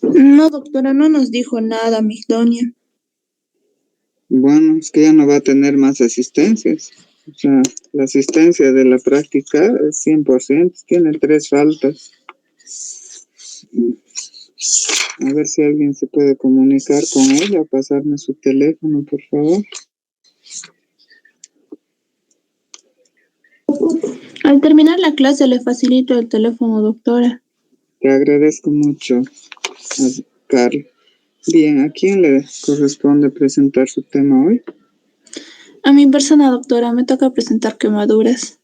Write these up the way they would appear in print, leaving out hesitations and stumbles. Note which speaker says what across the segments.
Speaker 1: No, doctora, no nos dijo nada, Migdonia.
Speaker 2: Bueno, es que ya no va a tener más asistencias. O sea, la asistencia de la práctica es 100%, tiene 3 faltas. A ver si alguien se puede comunicar con ella, pasarme su teléfono, por favor.
Speaker 1: Al terminar la clase le facilito el teléfono, doctora.
Speaker 2: Te agradezco mucho, Carlos. Bien, ¿a quién le corresponde presentar su tema hoy?
Speaker 1: A mi persona, doctora, me toca presentar quemaduras.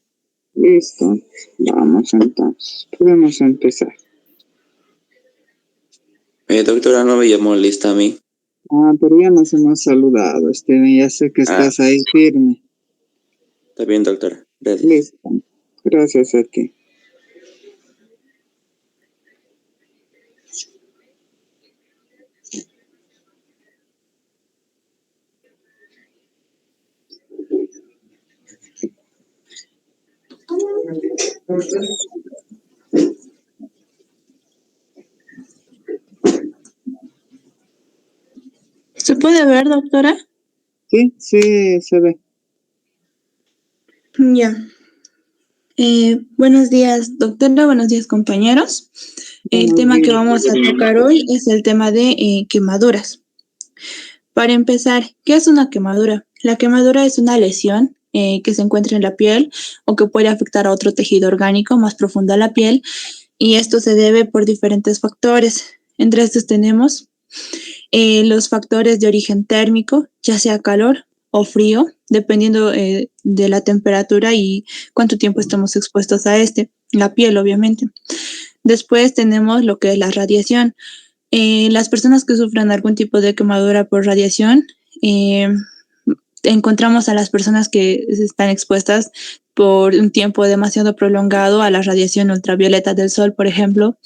Speaker 2: Listo, vamos entonces, podemos empezar.
Speaker 3: Doctora, no me llamó lista a mí.
Speaker 2: Pero ya nos hemos saludado, Steven, ya sé que estás ahí firme.
Speaker 3: Está bien, doctora. Gracias.
Speaker 2: Listo, gracias a ti.
Speaker 1: ¿Se puede ver, doctora?
Speaker 2: Sí, se ve.
Speaker 1: Ya. Buenos días, doctora. Buenos días, compañeros. El tema que vamos a tocar hoy es el tema de quemaduras. Para empezar, ¿qué es una quemadura? La quemadura es una lesión que se encuentra en la piel o que puede afectar a otro tejido orgánico más profundo a la piel, y esto se debe por diferentes factores. Entre estos tenemos los factores de origen térmico, ya sea calor o frío, dependiendo de la temperatura y cuánto tiempo estamos expuestos a la piel, obviamente. Después tenemos lo que es la radiación. Las personas que sufran algún tipo de quemadura por radiación, encontramos a las personas que están expuestas por un tiempo demasiado prolongado a la radiación ultravioleta del sol, por ejemplo,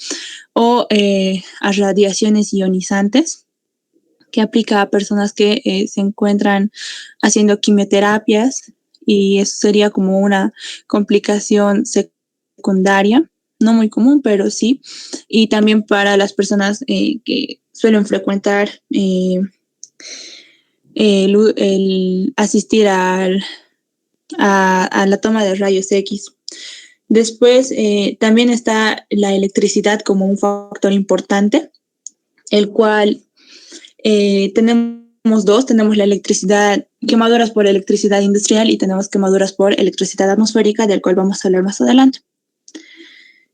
Speaker 1: o a radiaciones ionizantes, que aplica a personas que se encuentran haciendo quimioterapias, y eso sería como una complicación secundaria, no muy común, pero sí. Y también para las personas que suelen frecuentar el asistir a la toma de rayos X. Después también está la electricidad como un factor importante, el cual tenemos dos: tenemos la electricidad, quemaduras por electricidad industrial, y tenemos quemaduras por electricidad atmosférica, del cual vamos a hablar más adelante.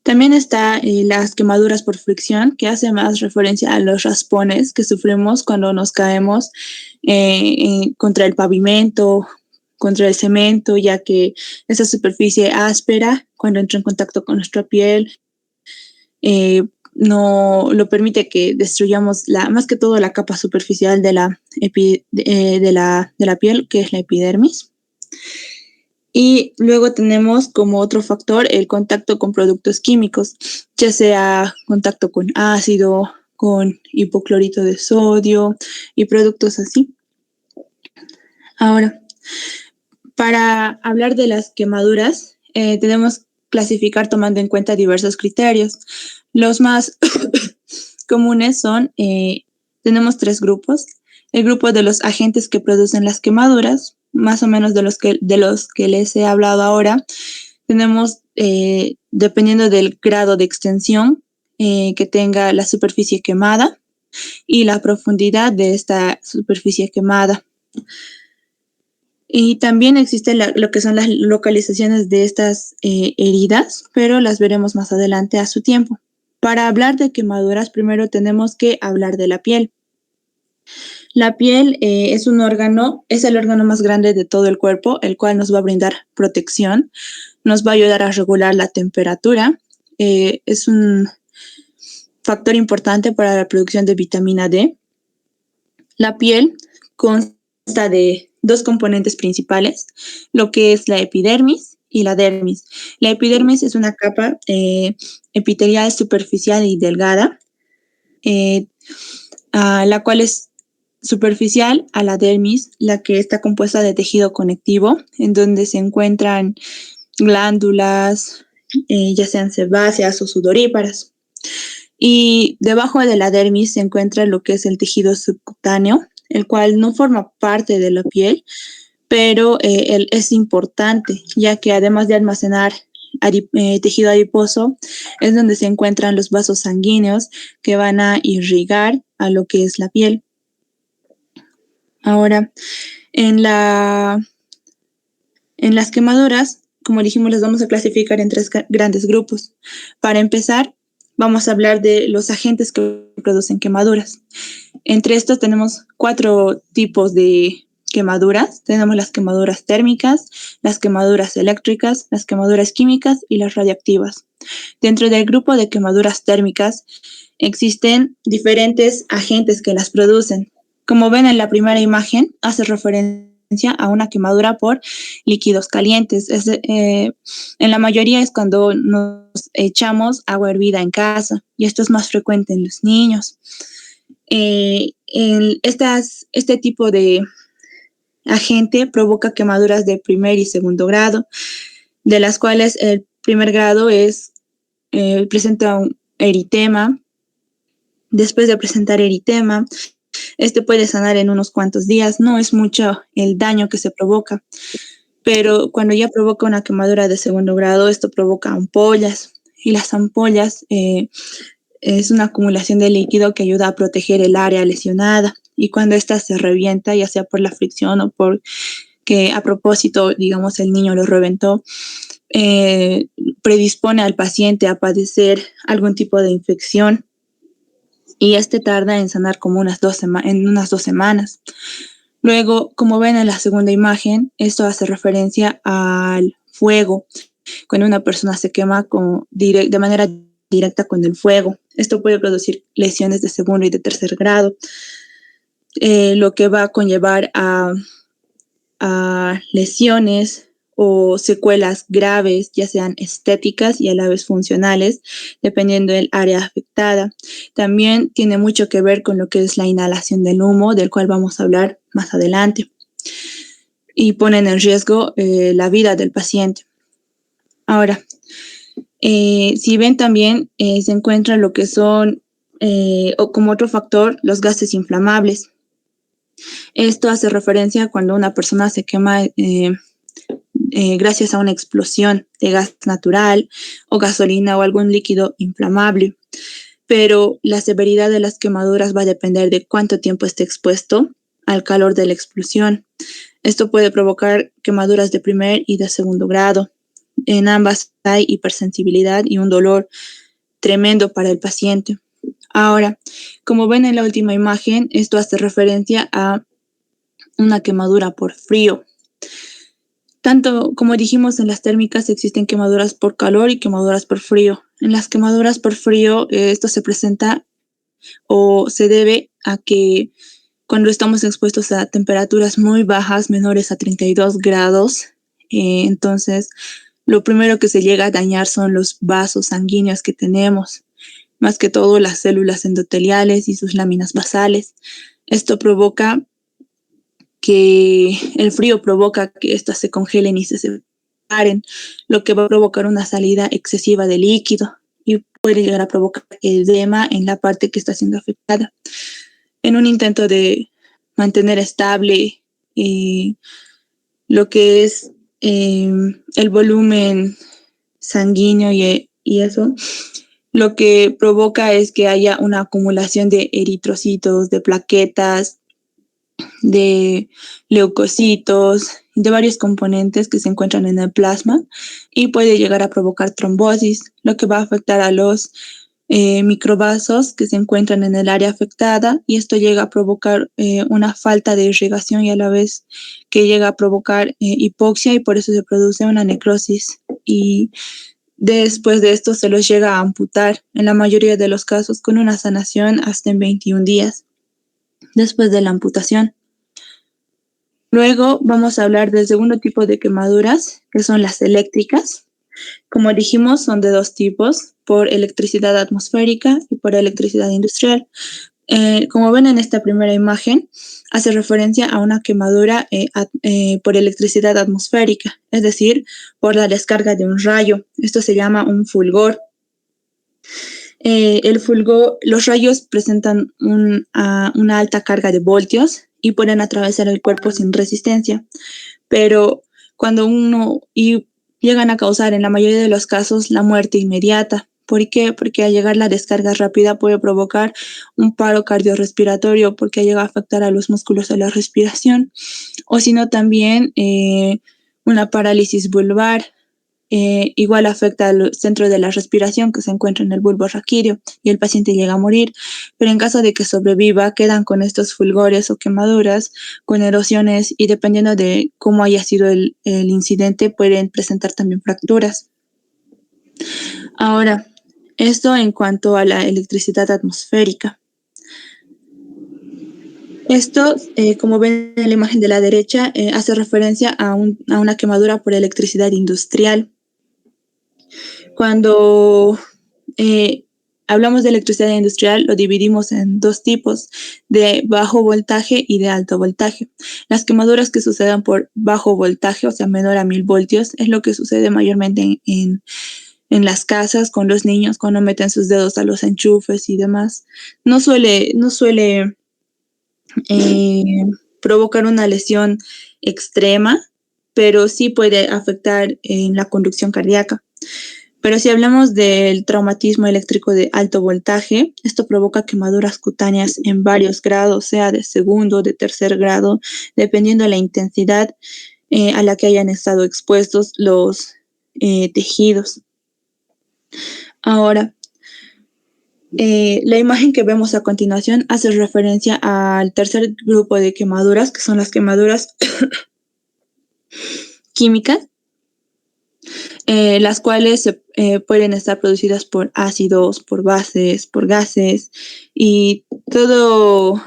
Speaker 1: También está las quemaduras por fricción, que hace más referencia a los raspones que sufrimos cuando nos caemos contra el pavimento, contra el cemento, ya que esa superficie áspera, cuando entra en contacto con nuestra piel, no lo permite que destruyamos más que todo la capa superficial de la piel, que es la epidermis. Y luego tenemos como otro factor el contacto con productos químicos, ya sea contacto con ácido, con hipoclorito de sodio y productos así. Ahora, para hablar de las quemaduras, tenemos que clasificar tomando en cuenta diversos criterios. Los más comunes son, tenemos 3 grupos. El grupo de los agentes que producen las quemaduras, más o menos de los que les he hablado ahora. Tenemos, dependiendo del grado de extensión que tenga la superficie quemada y la profundidad de esta superficie quemada. Y también existe lo que son las localizaciones de estas heridas, pero las veremos más adelante a su tiempo. Para hablar de quemaduras, primero tenemos que hablar de la piel. La piel es el órgano más grande de todo el cuerpo, el cual nos va a brindar protección, nos va a ayudar a regular la temperatura. Es un factor importante para la producción de vitamina D. La piel consta de 2 componentes principales, lo que es la epidermis y la dermis. La epidermis es una capa epitelial superficial y delgada, la cual es superficial a la dermis, la que está compuesta de tejido conectivo, en donde se encuentran glándulas, ya sean sebáceas o sudoríparas. Y debajo de la dermis se encuentra lo que es el tejido subcutáneo, el cual no forma parte de la piel, pero es importante, ya que además de almacenar tejido adiposo, es donde se encuentran los vasos sanguíneos que van a irrigar a lo que es la piel. Ahora, en las quemaduras, como dijimos, las vamos a clasificar en 3 grandes grupos. Para empezar, vamos a hablar de los agentes que producen quemaduras. Entre estos tenemos 4 tipos de quemaduras. Tenemos las quemaduras térmicas, las quemaduras eléctricas, las quemaduras químicas y las radiactivas. Dentro del grupo de quemaduras térmicas existen diferentes agentes que las producen. Como ven en la primera imagen, hace referencia a una quemadura por líquidos calientes. En la mayoría es cuando nos echamos agua hervida en casa, y esto es más frecuente en los niños. Este tipo de agente provoca quemaduras de primer y segundo grado, de las cuales el primer grado presenta un eritema. Después de presentar eritema, este puede sanar en unos cuantos días. No es mucho el daño que se provoca, pero cuando ya provoca una quemadura de segundo grado, esto provoca ampollas, y las ampollas es una acumulación de líquido que ayuda a proteger el área lesionada, y cuando ésta se revienta, ya sea por la fricción o por que a propósito, digamos, el niño lo reventó, predispone al paciente a padecer algún tipo de infección, y este tarda en sanar como unas 2 semanas. Luego, como ven en la segunda imagen, esto hace referencia al fuego, cuando una persona se quema de manera directa con el fuego. Esto puede producir lesiones de segundo y de tercer grado, lo que va a conllevar a lesiones o secuelas graves, ya sean estéticas y a la vez funcionales, dependiendo del área afectada. También tiene mucho que ver con lo que es la inhalación del humo, del cual vamos a hablar más adelante, y ponen en riesgo la vida del paciente. Ahora, si ven también se encuentra lo que son, o como otro factor, los gases inflamables. Esto hace referencia a cuando una persona se quema gracias a una explosión de gas natural o gasolina o algún líquido inflamable. Pero la severidad de las quemaduras va a depender de cuánto tiempo esté expuesto al calor de la explosión. Esto puede provocar quemaduras de primer y de segundo grado. En ambas hay hipersensibilidad y un dolor tremendo para el paciente. Ahora, como ven en la última imagen, esto hace referencia a una quemadura por frío. Tanto como dijimos, en las térmicas existen quemaduras por calor y quemaduras por frío. En las quemaduras por frío, esto se presenta o se debe a que cuando estamos expuestos a temperaturas muy bajas, menores a 32 grados, entonces lo primero que se llega a dañar son los vasos sanguíneos que tenemos, más que todo las células endoteliales y sus láminas basales. Esto provoca que el frío provoca que éstas se congelen y se separen, lo que va a provocar una salida excesiva de líquido y puede llegar a provocar edema en la parte que está siendo afectada. En un intento de mantener estable lo que es el volumen sanguíneo y eso, lo que provoca es que haya una acumulación de eritrocitos, de plaquetas, de leucocitos, de varios componentes que se encuentran en el plasma, y puede llegar a provocar trombosis, lo que va a afectar a los microvasos que se encuentran en el área afectada, y esto llega a provocar una falta de irrigación, y a la vez que llega a provocar hipoxia, y por eso se produce una necrosis, y después de esto se los llega a amputar, en la mayoría de los casos con una sanación hasta en 21 días después de la amputación. Luego vamos a hablar del segundo tipo de quemaduras, que son las eléctricas. Como dijimos, son de 2 tipos, por electricidad atmosférica y por electricidad industrial. Como ven en esta primera imagen, hace referencia a una quemadura por electricidad atmosférica, es decir, por la descarga de un rayo. Esto se llama un fulgor. Los rayos presentan una alta carga de voltios y pueden atravesar el cuerpo sin resistencia, pero llegan a causar en la mayoría de los casos la muerte inmediata. ¿Por qué? Porque al llegar la descarga rápida puede provocar un paro cardiorrespiratorio porque llega a afectar a los músculos de la respiración, o sino también una parálisis vulvar. Igual afecta al centro de la respiración que se encuentra en el bulbo raquídeo y el paciente llega a morir, pero en caso de que sobreviva quedan con estos fulgores o quemaduras, con erosiones y dependiendo de cómo haya sido el incidente pueden presentar también fracturas. Ahora, esto en cuanto a la electricidad atmosférica. Esto, como ven en la imagen de la derecha, hace referencia a una quemadura por electricidad industrial. Cuando hablamos de electricidad industrial, lo dividimos en dos tipos, de bajo voltaje y de alto voltaje. Las quemaduras que sucedan por bajo voltaje, o sea, menor a 1000 voltios, es lo que sucede mayormente en las casas con los niños cuando meten sus dedos a los enchufes y demás. No suele provocar una lesión extrema, pero sí puede afectar en la conducción cardíaca. Pero si hablamos del traumatismo eléctrico de alto voltaje, esto provoca quemaduras cutáneas en varios grados, sea de segundo, de tercer grado, dependiendo de la intensidad a la que hayan estado expuestos los tejidos. Ahora, la imagen que vemos a continuación hace referencia al tercer grupo de quemaduras, que son las quemaduras químicas, las cuales pueden estar producidas por ácidos, por bases, por gases y todos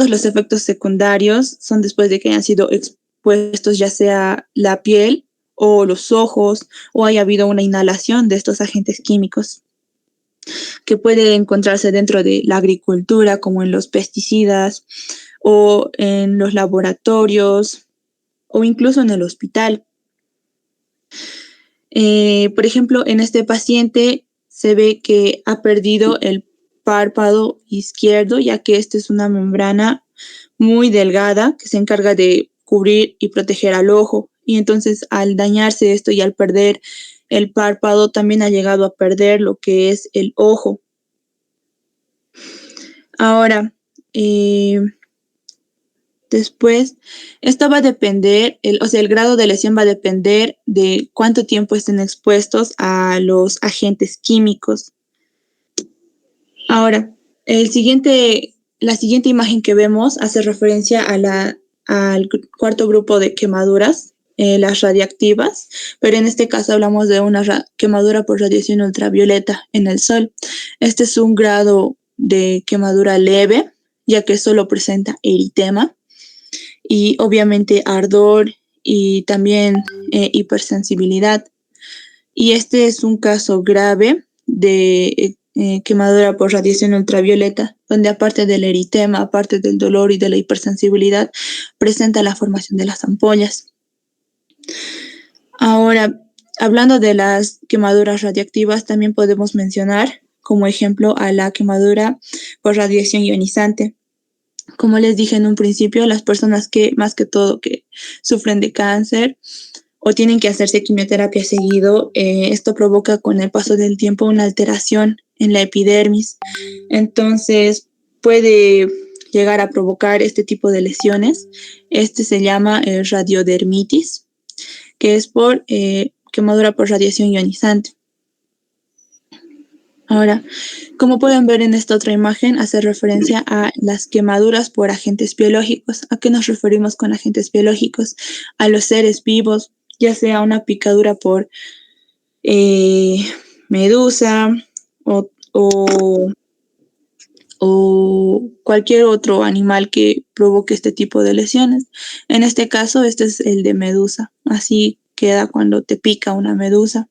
Speaker 1: los efectos secundarios son después de que hayan sido expuestos ya sea la piel o los ojos o haya habido una inhalación de estos agentes químicos que puede encontrarse dentro de la agricultura como en los pesticidas o en los laboratorios o incluso en el hospital. Por ejemplo, en este paciente se ve que ha perdido el párpado izquierdo, ya que esta es una membrana muy delgada que se encarga de cubrir y proteger al ojo. Y entonces al dañarse esto y al perder el párpado, también ha llegado a perder lo que es el ojo. Ahora, después, esto va a depender, el grado de lesión va a depender de cuánto tiempo estén expuestos a los agentes químicos. Ahora, la siguiente imagen que vemos hace referencia al cuarto grupo de quemaduras, las radiactivas, pero en este caso hablamos de una quemadura por radiación ultravioleta en el sol. Este es un grado de quemadura leve, ya que solo presenta eritema y obviamente ardor y también hipersensibilidad. Y este es un caso grave de quemadura por radiación ultravioleta, donde aparte del eritema, aparte del dolor y de la hipersensibilidad, presenta la formación de las ampollas. Ahora, hablando de las quemaduras radiactivas, también podemos mencionar como ejemplo a la quemadura por radiación ionizante. Como les dije en un principio, las personas que más que todo que sufren de cáncer o tienen que hacerse quimioterapia seguido, esto provoca con el paso del tiempo una alteración en la epidermis. Entonces puede llegar a provocar este tipo de lesiones. Este se llama radiodermitis, que es por quemadura por radiación ionizante. Ahora, como pueden ver en esta otra imagen, hace referencia a las quemaduras por agentes biológicos. ¿A qué nos referimos con agentes biológicos? A los seres vivos, ya sea una picadura por medusa o cualquier otro animal que provoque este tipo de lesiones. En este caso, este es el de medusa. Así queda cuando te pica una medusa.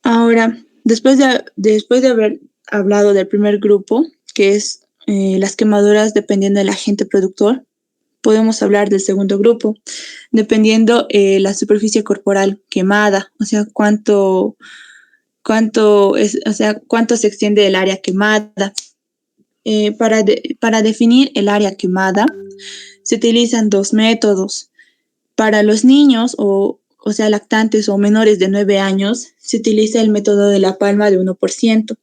Speaker 1: Ahora, después de haber hablado del primer grupo, que es las quemaduras dependiendo del agente productor, podemos hablar del segundo grupo, dependiendo la superficie corporal quemada, o sea, cuánto es, o sea, cuánto se extiende el área quemada. Para definir el área quemada, se utilizan dos métodos. Para los niños, o sea, lactantes o menores de 9 años, se utiliza el método de la palma de 1%.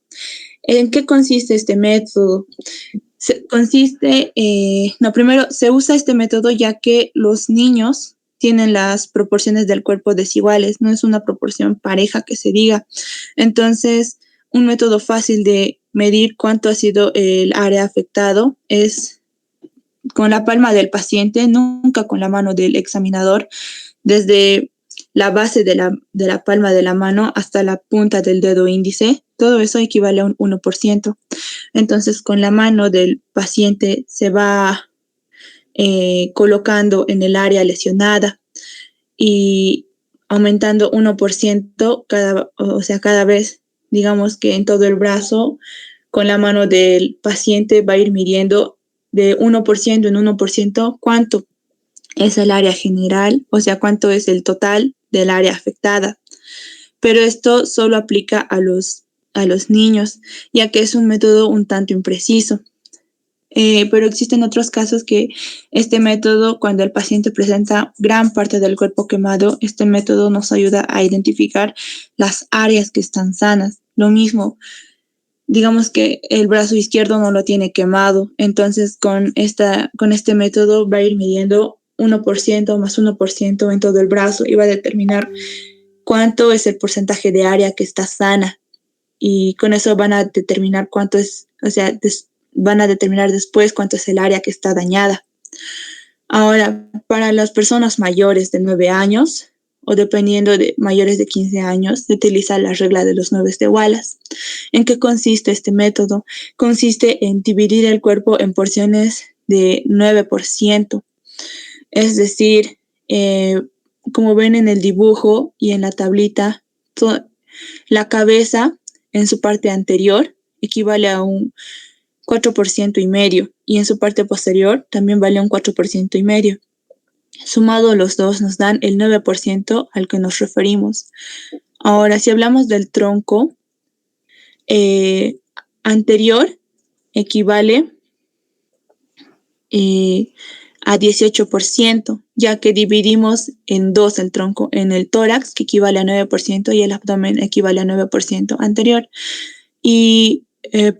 Speaker 1: ¿En qué consiste este método? Primero se usa este método ya que los niños tienen las proporciones del cuerpo desiguales, no es una proporción pareja que se diga. Entonces, un método fácil de medir cuánto ha sido el área afectado es con la palma del paciente, nunca con la mano del examinador, desde la base de la palma de la mano hasta la punta del dedo índice. Todo eso equivale a un 1%. Entonces, con la mano del paciente se va colocando en el área lesionada y aumentando 1% cada vez. Digamos que en todo el brazo, con la mano del paciente va a ir midiendo de 1% en 1% cuánto es el área general, o sea, cuánto es el total del área afectada. Pero esto solo aplica a los niños, ya que es un método un tanto impreciso. Pero existen otros casos que este método, cuando el paciente presenta gran parte del cuerpo quemado, este método nos ayuda a identificar las áreas que están sanas. Lo mismo, digamos que el brazo izquierdo no lo tiene quemado, entonces con este método va a ir midiendo 1% más 1% en todo el brazo y va a determinar cuánto es el porcentaje de área que está sana. Y con eso van a determinar cuánto es, o sea, van a determinar después cuánto es el área que está dañada. Ahora, para las personas mayores de 9 años, o dependiendo de mayores de 15 años, se utiliza la regla de los 9 de Wallace. ¿En qué consiste este método? Consiste en dividir el cuerpo en porciones de 9%. Es decir, como ven en el dibujo y en la tablita, la cabeza en su parte anterior equivale a un 4,5% y en su parte posterior también vale un 4,5%. Sumado los dos nos dan el 9% al que nos referimos. Ahora, si hablamos del tronco anterior, equivale a 18%, ya que dividimos en dos el tronco, en el tórax, que equivale a 9%, y el abdomen equivale a 9% anterior. Y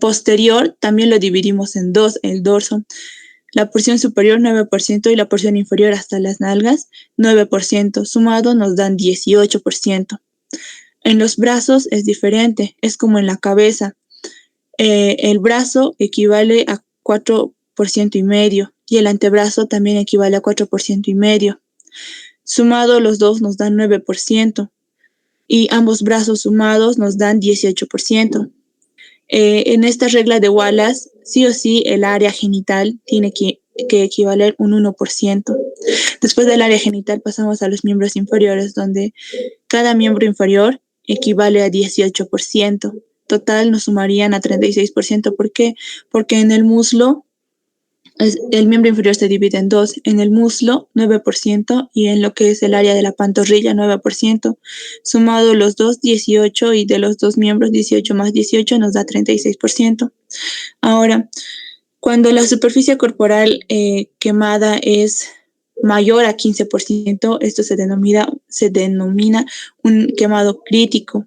Speaker 1: posterior también lo dividimos en dos, el dorso. La porción superior 9% y la porción inferior hasta las nalgas 9%. Sumado nos dan 18%. En los brazos es diferente, es como en la cabeza. El brazo equivale a 4,5% y el antebrazo también equivale a 4,5%. Sumado los dos nos dan 9% y ambos brazos sumados nos dan 18%. En esta regla de Wallace, sí o sí, el área genital tiene que equivaler un 1%. Después del área genital pasamos a los miembros inferiores, donde cada miembro inferior equivale a 18%. Total nos sumarían a 36%. ¿Por qué? Porque en el muslo, el miembro inferior se divide en dos, en el muslo 9% y en lo que es el área de la pantorrilla 9%, sumado los dos 18 y de los dos miembros 18 más 18 nos da 36%. Ahora, cuando la superficie corporal quemada es mayor a 15%, esto se denomina un quemado crítico.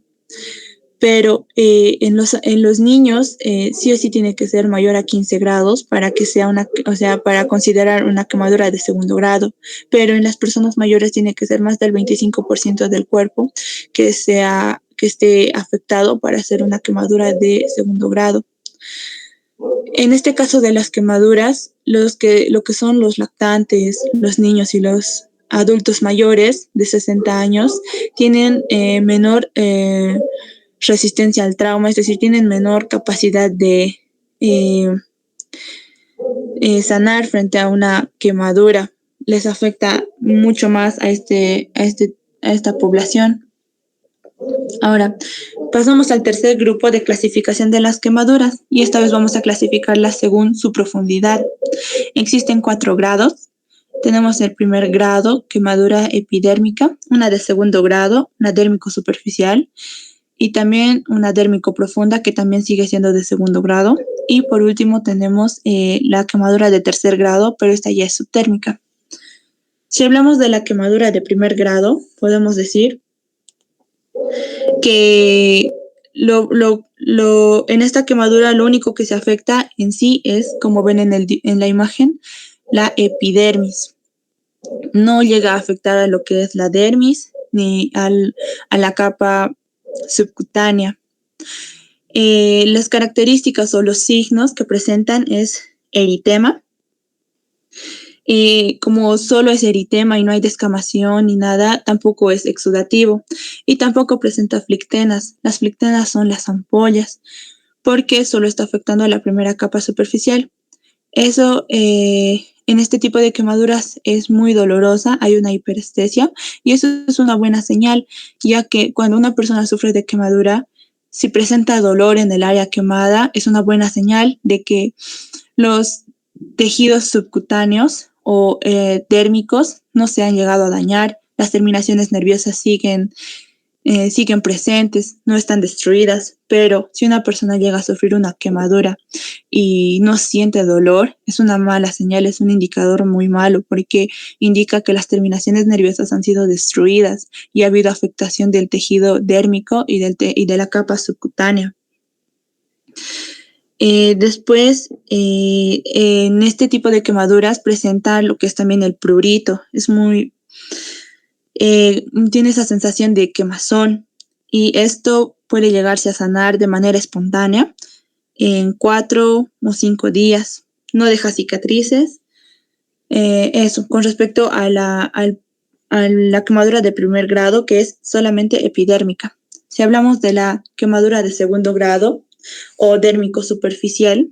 Speaker 1: Pero en los niños sí o sí tiene que ser mayor a 15 grados para que sea para considerar una quemadura de segundo grado. Pero en las personas mayores tiene que ser más del 25% del cuerpo que esté afectado para hacer una quemadura de segundo grado. En este caso de las quemaduras, lo que son los lactantes, los niños y los adultos mayores de 60 años tienen menor resistencia al trauma, es decir, tienen menor capacidad de sanar frente a una quemadura. Les afecta mucho más a esta población. Ahora, pasamos al tercer grupo de clasificación de las quemaduras y esta vez vamos a clasificarlas según su profundidad. Existen 4 grados. tenemos el primer grado, quemadura epidérmica, una de segundo grado, una dérmico superficial, y también una dérmico profunda, que también sigue siendo de segundo grado. Y por último tenemos la quemadura de tercer grado, pero esta ya es subtérmica. Si hablamos de la quemadura de primer grado, podemos decir que en esta quemadura lo único que se afecta en sí es, como ven en la imagen, la epidermis. No llega a afectar a lo que es la dermis ni a la capa subcutánea. Las características o los signos que presentan es eritema. Como solo es eritema y no hay descamación ni nada, tampoco es exudativo y tampoco presenta flictenas. Las flictenas son las ampollas, porque solo está afectando a la primera capa superficial. Eso en este tipo de quemaduras es muy dolorosa, hay una hiperestesia y eso es una buena señal, ya que cuando una persona sufre de quemadura, si presenta dolor en el área quemada, es una buena señal de que los tejidos subcutáneos o térmicos no se han llegado a dañar, las terminaciones nerviosas siguen presentes, no están destruidas, pero si una persona llega a sufrir una quemadura y no siente dolor, es una mala señal, es un indicador muy malo, porque indica que las terminaciones nerviosas han sido destruidas y ha habido afectación del tejido dérmico y de la capa subcutánea. Después, en este tipo de quemaduras presenta lo que es también el prurito. Tiene esa sensación de quemazón y esto puede llegarse a sanar de manera espontánea en 4 o 5 días. No deja cicatrices. Eso, con respecto a la quemadura de primer grado, que es solamente epidérmica. Si hablamos de la quemadura de segundo grado o dérmico superficial,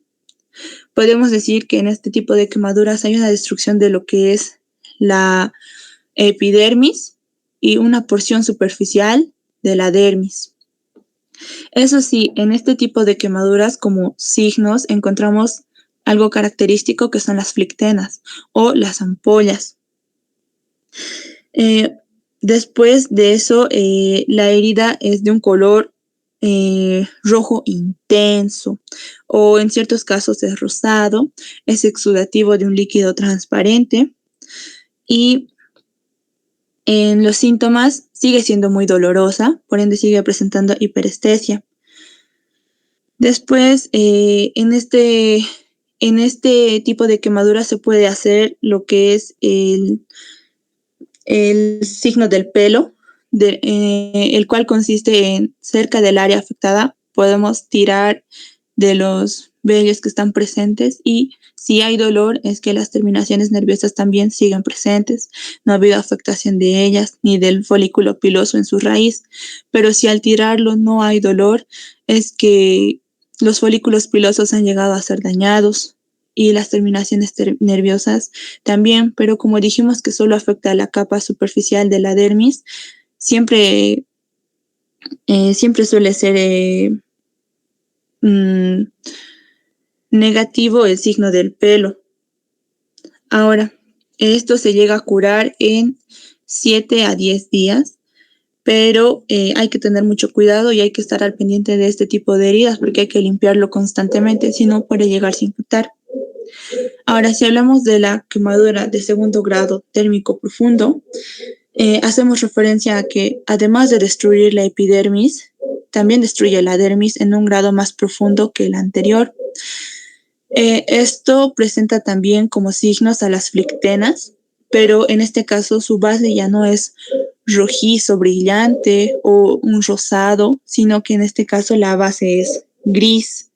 Speaker 1: podemos decir que en este tipo de quemaduras hay una destrucción de lo que es la epidermis y una porción superficial de la dermis. Eso sí, en este tipo de quemaduras como signos encontramos algo característico que son las flictenas o las ampollas. Después de eso, la herida es de un color rojo intenso o en ciertos casos es rosado, es exudativo de un líquido transparente y en los síntomas sigue siendo muy dolorosa, por ende sigue presentando hiperestesia. Después, en este tipo de quemadura se puede hacer lo que es el signo del pelo, el cual consiste en cerca del área afectada podemos tirar de los vellos que están presentes y si hay dolor es que las terminaciones nerviosas también siguen presentes, no ha habido afectación de ellas ni del folículo piloso en su raíz, pero si al tirarlo no hay dolor es que los folículos pilosos han llegado a ser dañados y las terminaciones nerviosas también, pero como dijimos que solo afecta a la capa superficial de la dermis, siempre suele ser negativo el signo del pelo. Ahora, esto se llega a curar en 7 a 10 días, pero hay que tener mucho cuidado y hay que estar al pendiente de este tipo de heridas porque hay que limpiarlo constantemente, si no puede llegarse a infectar. Ahora, si hablamos de la quemadura de segundo grado térmico profundo, hacemos referencia a que además de destruir la epidermis, también destruye la dermis en un grado más profundo que el anterior. Esto presenta también como signos a las flictenas, pero en este caso su base ya no es rojizo, brillante o un rosado, sino que en este caso la base es gris.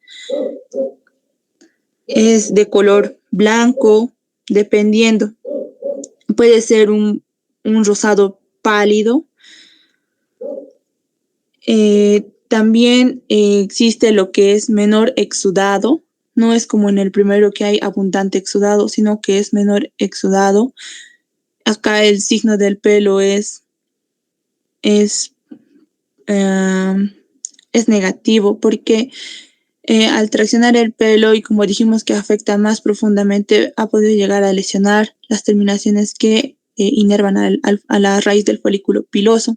Speaker 1: Es de color blanco, dependiendo. Puede ser un rosado pálido. También existe lo que es menor exudado. No es como en el primero que hay abundante exudado, sino que es menor exudado. Acá el signo del pelo es negativo porque Al traccionar el pelo y como dijimos que afecta más profundamente, ha podido llegar a lesionar las terminaciones que inervan a la raíz del folículo piloso,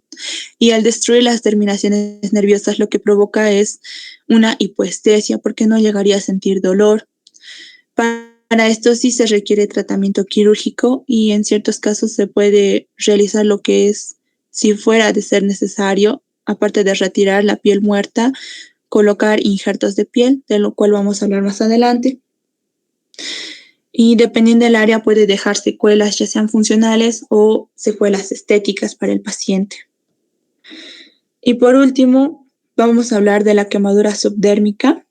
Speaker 1: y al destruir las terminaciones nerviosas lo que provoca es una hipoestesia porque no llegaría a sentir dolor. Para esto sí se requiere tratamiento quirúrgico y en ciertos casos se puede realizar lo que es, si fuera de ser necesario, aparte de retirar la piel muerta, colocar injertos de piel, de lo cual vamos a hablar más adelante. Y dependiendo del área puede dejar secuelas, ya sean funcionales o secuelas estéticas para el paciente. Y por último, vamos a hablar de la quemadura subdérmica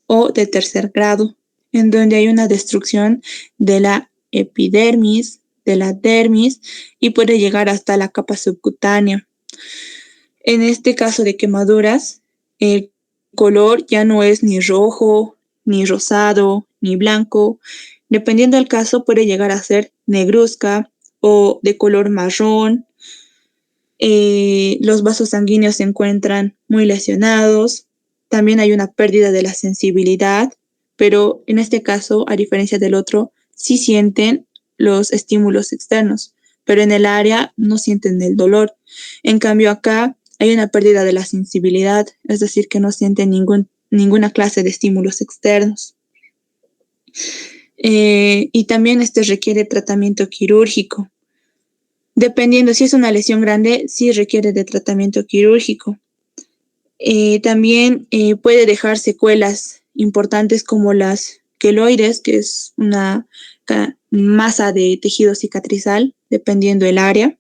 Speaker 1: o de tercer grado, en donde hay una destrucción de la epidermis, de la dermis y puede llegar hasta la capa subcutánea. En este caso de quemaduras, el color ya no es ni rojo, ni rosado, ni blanco. Dependiendo del caso, puede llegar a ser negruzca o de color marrón. Los vasos sanguíneos se encuentran muy lesionados. También hay una pérdida de la sensibilidad, pero en este caso, a diferencia del otro, sí sienten los estímulos externos, pero en el área no sienten el dolor. En cambio, acá hay una pérdida de la sensibilidad, es decir, que no sienten ninguna clase de estímulos externos. Y también requiere tratamiento quirúrgico. Dependiendo si es una lesión grande, sí requiere de tratamiento quirúrgico. También puede dejar secuelas importantes como las queloides, que es una masa de tejido cicatrizal, dependiendo del área,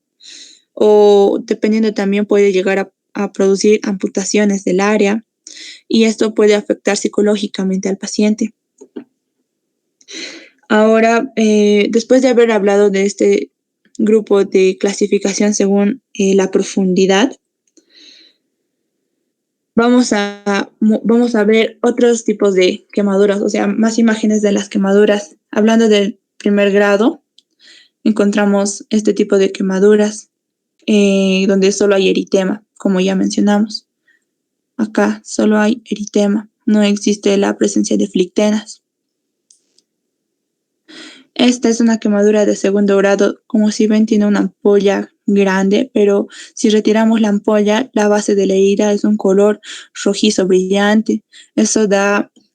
Speaker 1: o dependiendo también puede llegar a producir amputaciones del área, y esto puede afectar psicológicamente al paciente. Ahora, después de haber hablado de este grupo de clasificación según la profundidad, vamos a ver otros tipos de quemaduras, o sea, más imágenes de las quemaduras. Hablando del primer grado, encontramos este tipo de quemaduras donde solo hay eritema, como ya mencionamos. Acá solo hay eritema, no existe la presencia de flictenas. Esta es una quemadura de segundo grado. Como si ven, tiene una ampolla grande, pero si retiramos la ampolla, la base de la herida es un color rojizo brillante. Eso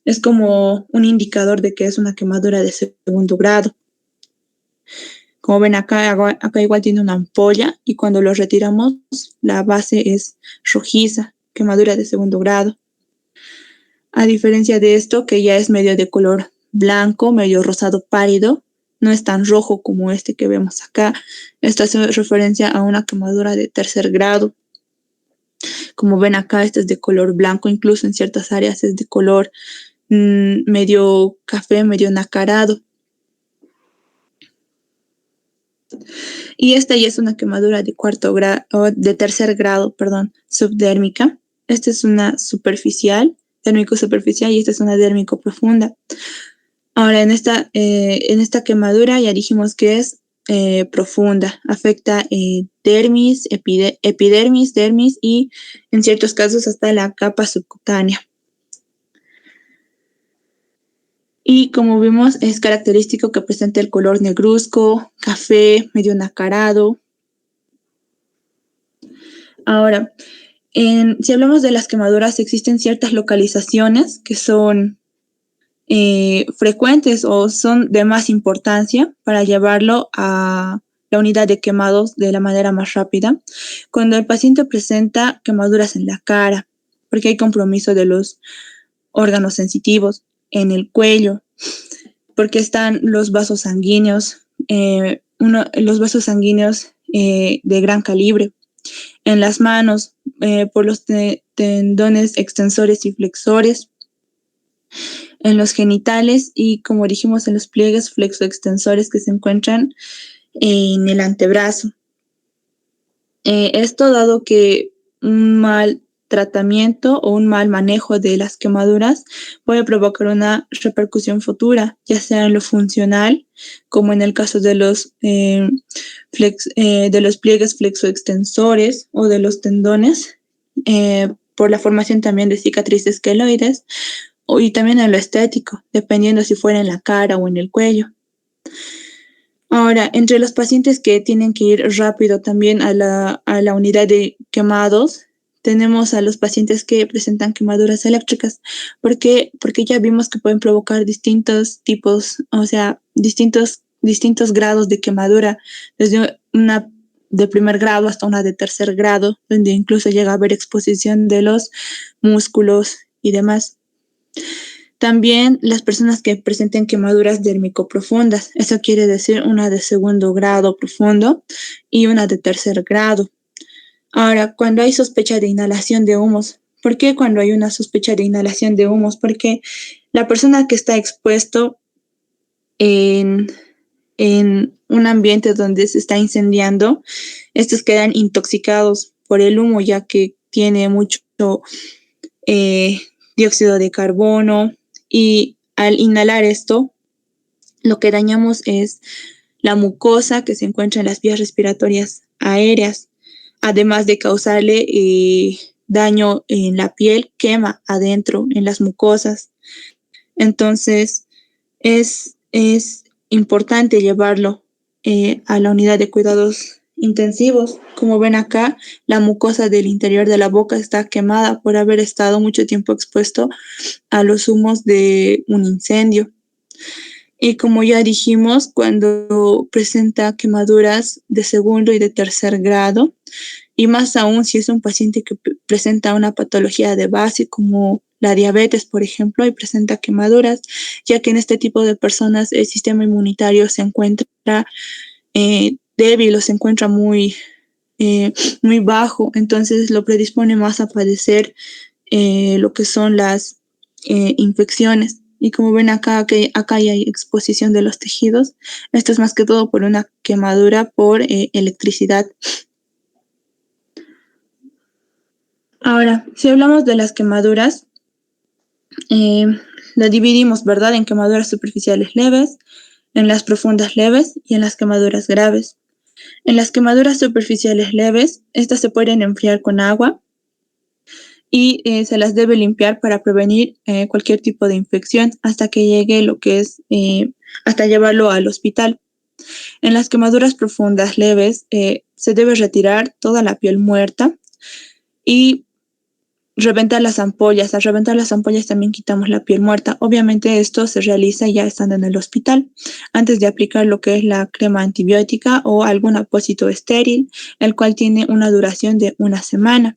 Speaker 1: es como un indicador de que es una quemadura de segundo grado. Como ven acá igual tiene una ampolla y cuando lo retiramos, la base es rojiza, quemadura de segundo grado. A diferencia de esto, que ya es medio de color blanco, medio rosado pálido, no es tan rojo como este que vemos acá. Esto hace referencia a una quemadura de tercer grado. Como ven acá, este es de color blanco, incluso en ciertas áreas es de color medio café, medio nacarado. Y esta ya es una quemadura de tercer grado, subdérmica. Esta es una superficial, dérmico superficial, y esta es una dérmico profunda. Ahora, en esta quemadura ya dijimos que es profunda, afecta dermis, epidermis, dermis y en ciertos casos hasta la capa subcutánea. Y como vimos, es característico que presente el color negruzco, café, medio nacarado. Ahora, si hablamos de las quemaduras, existen ciertas localizaciones que son frecuentes o son de más importancia para llevarlo a la unidad de quemados de la manera más rápida. Cuando el paciente presenta quemaduras en la cara, porque hay compromiso de los órganos sensitivos, en el cuello, porque están los vasos sanguíneos, los vasos sanguíneos de gran calibre, en las manos, por los tendones extensores y flexores, en los genitales y, como dijimos, en los pliegues flexoextensores que se encuentran en el antebrazo. Esto dado que un mal tratamiento o un mal manejo de las quemaduras puede provocar una repercusión futura, ya sea en lo funcional, como en el caso de los pliegues flexoextensores o de los tendones, por la formación también de cicatrices queloides, y también en lo estético, dependiendo si fuera en la cara o en el cuello. Ahora, entre los pacientes que tienen que ir rápido también a la unidad de quemados, tenemos a los pacientes que presentan quemaduras eléctricas. ¿Por qué? Porque ya vimos que pueden provocar distintos tipos, o sea, distintos grados de quemadura, desde una de primer grado hasta una de tercer grado, donde incluso llega a haber exposición de los músculos y demás. También las personas que presenten quemaduras dérmico-profundas, eso quiere decir una de segundo grado profundo y una de tercer grado. Ahora, cuando hay sospecha de inhalación de humos, ¿por qué cuando hay una sospecha de inhalación de humos? Porque la persona que está expuesto en un ambiente donde se está incendiando, estos quedan intoxicados por el humo, ya que tiene mucho dióxido de carbono, y al inhalar esto, lo que dañamos es la mucosa que se encuentra en las vías respiratorias aéreas, además de causarle daño en la piel, quema adentro en las mucosas. Entonces, es importante llevarlo a la unidad de cuidados intensivos. Como ven acá, la mucosa del interior de la boca está quemada por haber estado mucho tiempo expuesto a los humos de un incendio. Y como ya dijimos, cuando presenta quemaduras de segundo y de tercer grado, y más aún si es un paciente que presenta una patología de base como la diabetes, por ejemplo, y presenta quemaduras, ya que en este tipo de personas el sistema inmunitario se encuentra débil o se encuentra muy bajo, entonces lo predispone más a padecer lo que son las infecciones. Y como ven acá, acá hay exposición de los tejidos. Esto es más que todo por una quemadura por electricidad. Ahora, si hablamos de las quemaduras, la dividimos, ¿verdad?, en quemaduras superficiales leves, en las profundas leves y en las quemaduras graves. En las quemaduras superficiales leves, estas se pueden enfriar con agua y se las debe limpiar para prevenir cualquier tipo de infección hasta que llegue lo que es, hasta llevarlo al hospital. En las quemaduras profundas leves, se debe retirar toda la piel muerta y reventar las ampollas. Al reventar las ampollas también quitamos la piel muerta. Obviamente esto se realiza ya estando en el hospital, antes de aplicar lo que es la crema antibiótica o algún apósito estéril, el cual tiene una duración de 1 semana.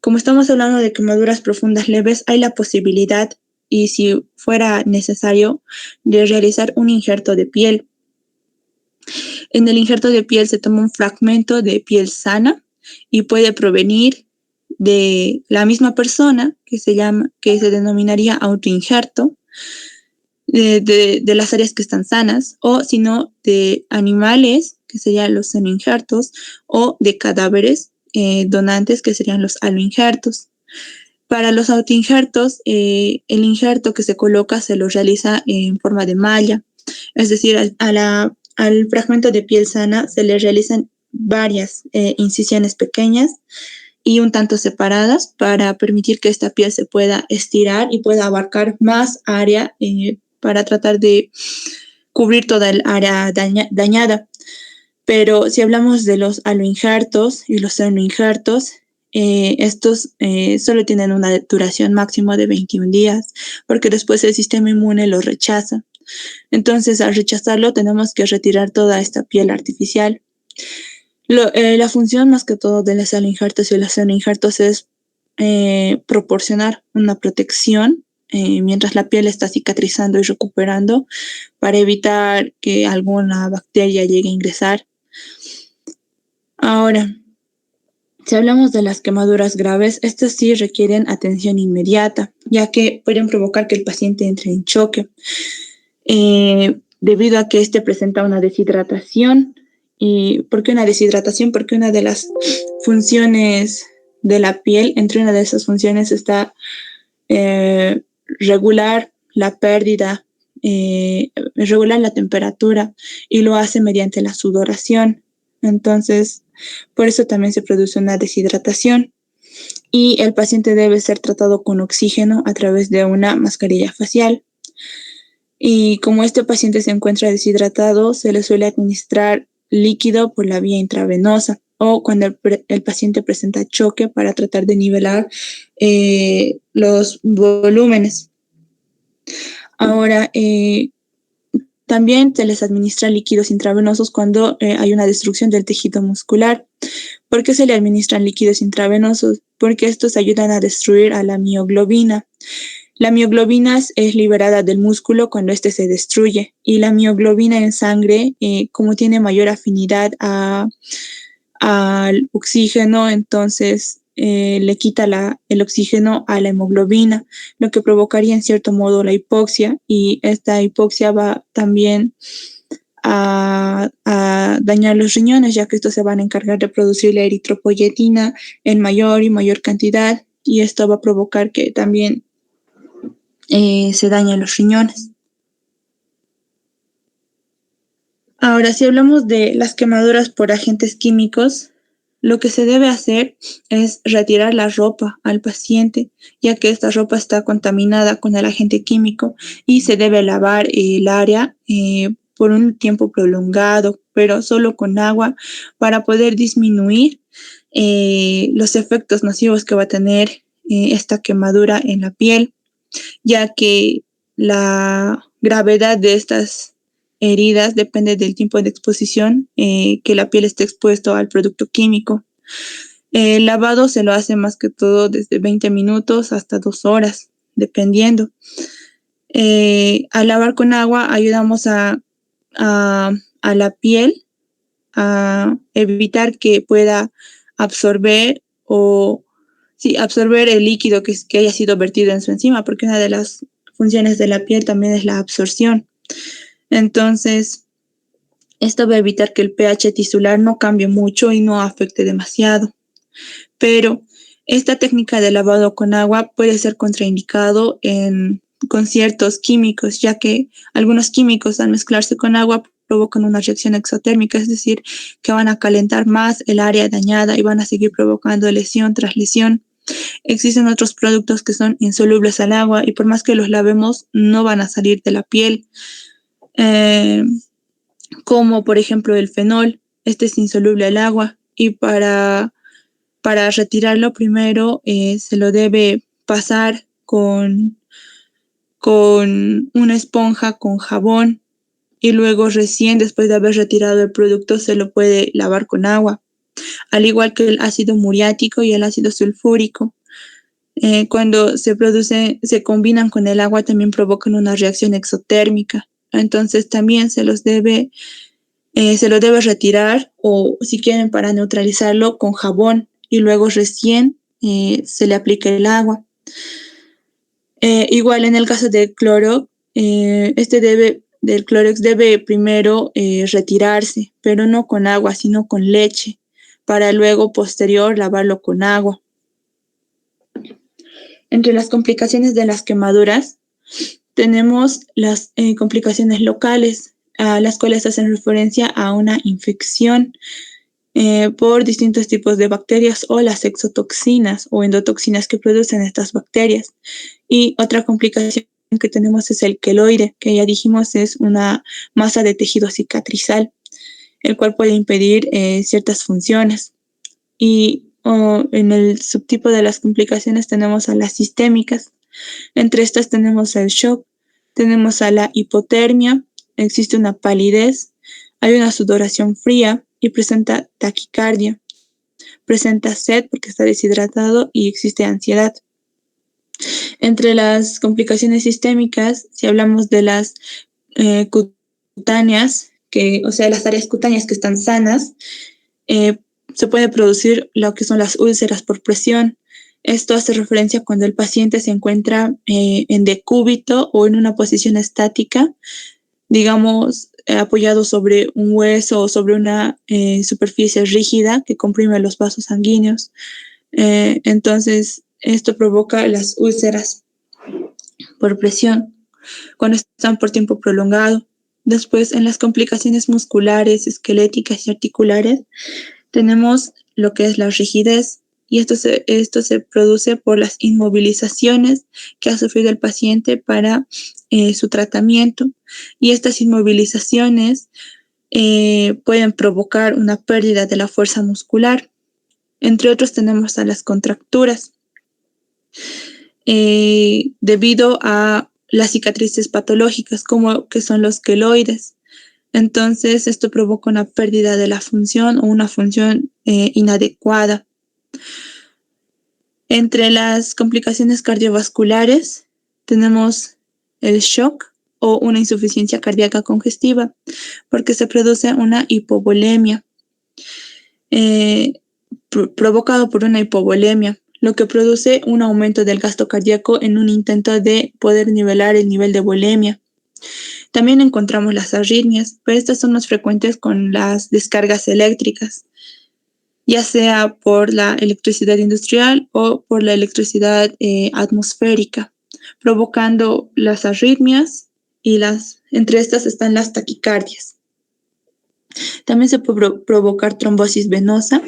Speaker 1: Como estamos hablando de quemaduras profundas leves, hay la posibilidad, y si fuera necesario, de realizar un injerto de piel. En el injerto de piel se toma un fragmento de piel sana y puede provenir de la misma persona, que se denominaría autoinjerto, de las áreas que están sanas, o si no, de animales, que serían los senoinjertos, o de cadáveres donantes, que serían los aloinjertos. Para los autoinjertos, el injerto que se coloca se lo realiza en forma de malla, es decir, al fragmento de piel sana se le realizan varias incisiones pequeñas y un tanto separadas para permitir que esta piel se pueda estirar y pueda abarcar más área para tratar de cubrir toda el área dañada. Pero si hablamos de los aloinjertos y los senoinjertos, estos solo tienen una duración máxima de 21 días, porque después el sistema inmune los rechaza. Entonces, al rechazarlo, tenemos que retirar toda esta piel artificial. La función más que todo de los aloinjertos y los senoinjertos es proporcionar una protección mientras la piel está cicatrizando y recuperando, para evitar que alguna bacteria llegue a ingresar. Ahora, si hablamos de las quemaduras graves, estas sí requieren atención inmediata, ya que pueden provocar que el paciente entre en choque, debido a que este presenta una deshidratación. ¿Y por qué una deshidratación? Porque una de las funciones de la piel, entre una de esas funciones está regular la pérdida, regular la temperatura, y lo hace mediante la sudoración. Entonces, por eso también se produce una deshidratación. y el paciente debe ser tratado con oxígeno a través de una mascarilla facial. Y como este paciente se encuentra deshidratado, se le suele administrar líquido por la vía intravenosa o cuando el paciente presenta choque para tratar de nivelar los volúmenes. Ahora, también se les administra líquidos intravenosos cuando hay una destrucción del tejido muscular. ¿Por qué se le administran líquidos intravenosos? Porque estos ayudan a destruir a la mioglobina. La mioglobina es liberada del músculo cuando éste se destruye y la mioglobina en sangre, como tiene mayor afinidad al oxígeno, entonces le quita el oxígeno a la hemoglobina, lo que provocaría en cierto modo la hipoxia y esta hipoxia va también a dañar los riñones, ya que estos se van a encargar de producir la eritropoyetina en mayor y mayor cantidad y esto va a provocar que también se dañan los riñones. Ahora, si hablamos de las quemaduras por agentes químicos, lo que se debe hacer es retirar la ropa al paciente, ya que esta ropa está contaminada con el agente químico y se debe lavar el área por un tiempo prolongado, pero solo con agua para poder disminuir los efectos nocivos que va a tener esta quemadura en la piel, ya que la gravedad de estas heridas depende del tiempo de exposición que la piel esté expuesto al producto químico. El lavado se lo hace más que todo desde 20 minutos hasta 2 horas, dependiendo. Al lavar con agua ayudamos a la piel a evitar que pueda absorber absorber el líquido que haya sido vertido en su enzima, porque una de las funciones de la piel también es la absorción. Entonces, esto va a evitar que el pH tisular no cambie mucho y no afecte demasiado. Pero esta técnica de lavado con agua puede ser contraindicado con ciertos químicos, ya que algunos químicos al mezclarse con agua provocan una reacción exotérmica, es decir, que van a calentar más el área dañada y van a seguir provocando lesión tras lesión. Existen otros productos que son insolubles al agua y por más que los lavemos no van a salir de la piel, como por ejemplo el fenol. Este es insoluble al agua y para retirarlo primero se lo debe pasar con una esponja con jabón y luego recién después de haber retirado el producto se lo puede lavar con agua, al igual que el ácido muriático y el ácido sulfúrico. Cuando se combinan con el agua también provocan una reacción exotérmica, entonces también se lo debe retirar o si quieren para neutralizarlo con jabón y luego recién se le aplica el agua. Igual en el caso del cloro, del Clorox debe primero retirarse, pero no con agua, sino con leche, para luego posterior lavarlo con agua. Entre las complicaciones de las quemaduras tenemos las complicaciones locales, a las cuales hacen referencia a una infección por distintos tipos de bacterias o las exotoxinas o endotoxinas que producen estas bacterias. Y otra complicación que tenemos es el queloide, que ya dijimos es una masa de tejido cicatrizal, el cual puede impedir ciertas funciones. Y en el subtipo de las complicaciones tenemos a las sistémicas. Entre estas tenemos el shock, tenemos a la hipotermia, existe una palidez, hay una sudoración fría y presenta taquicardia, presenta sed porque está deshidratado y existe ansiedad. Entre las complicaciones sistémicas, si hablamos de las cutáneas, o sea, las áreas cutáneas que están sanas, se puede producir lo que son las úlceras por presión. Esto hace referencia cuando el paciente se encuentra en decúbito o en una posición estática, digamos, apoyado sobre un hueso o sobre una superficie rígida que comprime los vasos sanguíneos. Entonces, esto provoca las úlceras por presión cuando están por tiempo prolongado. Después, en las complicaciones musculares, esqueléticas y articulares, tenemos lo que es la rigidez y esto se produce por las inmovilizaciones que ha sufrido el paciente para su tratamiento, y estas inmovilizaciones pueden provocar una pérdida de la fuerza muscular. Entre otros tenemos a las contracturas, debido a las cicatrices patológicas, como que son los queloides. Entonces, esto provoca una pérdida de la función o una función inadecuada. Entre las complicaciones cardiovasculares tenemos el shock o una insuficiencia cardíaca congestiva, porque se produce una hipovolemia, provocado por una hipovolemia, lo que produce un aumento del gasto cardíaco en un intento de poder nivelar el nivel de volemia. También encontramos las arritmias, pero estas son más frecuentes con las descargas eléctricas, ya sea por la electricidad industrial o por la electricidad atmosférica, provocando las arritmias, y entre estas están las taquicardias. También se puede provocar trombosis venosa,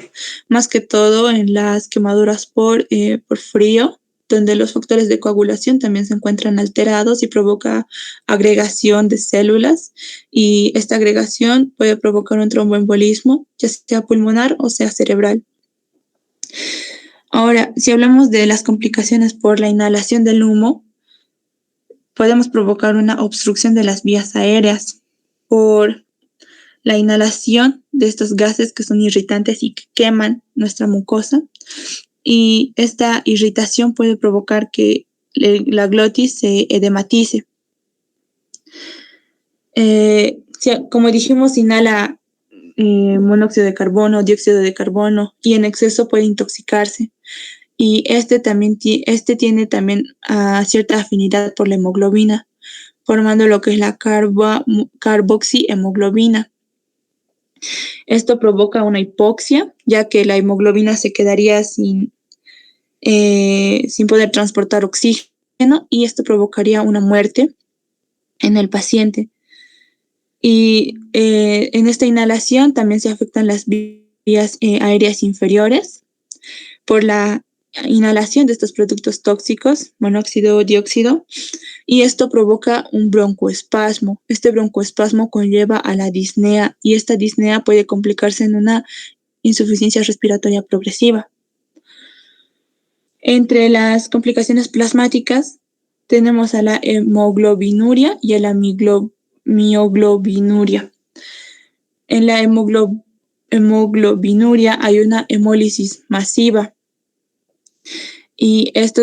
Speaker 1: más que todo en las quemaduras por frío, donde los factores de coagulación también se encuentran alterados y provoca agregación de células, y esta agregación puede provocar un tromboembolismo, ya sea pulmonar o sea cerebral. Ahora, si hablamos de las complicaciones por la inhalación del humo, podemos provocar una obstrucción de las vías aéreas por la inhalación de estos gases que son irritantes y que queman nuestra mucosa, y esta irritación puede provocar que la glotis se edematice. Como dijimos, inhala monóxido de carbono, dióxido de carbono, y en exceso puede intoxicarse. Y este tiene también cierta afinidad por la hemoglobina, formando lo que es la carboxihemoglobina. Esto provoca una hipoxia, ya que la hemoglobina se quedaría sin poder transportar oxígeno, y esto provocaría una muerte en el paciente. Y en esta inhalación también se afectan las vías aéreas inferiores por la inhalación de estos productos tóxicos, monóxido, dióxido, y esto provoca un broncoespasmo. Este broncoespasmo conlleva a la disnea, y esta disnea puede complicarse en una insuficiencia respiratoria progresiva. Entre las complicaciones plasmáticas tenemos a la hemoglobinuria y a la mioglobinuria. En la hemoglobinuria hay una hemólisis masiva, y esto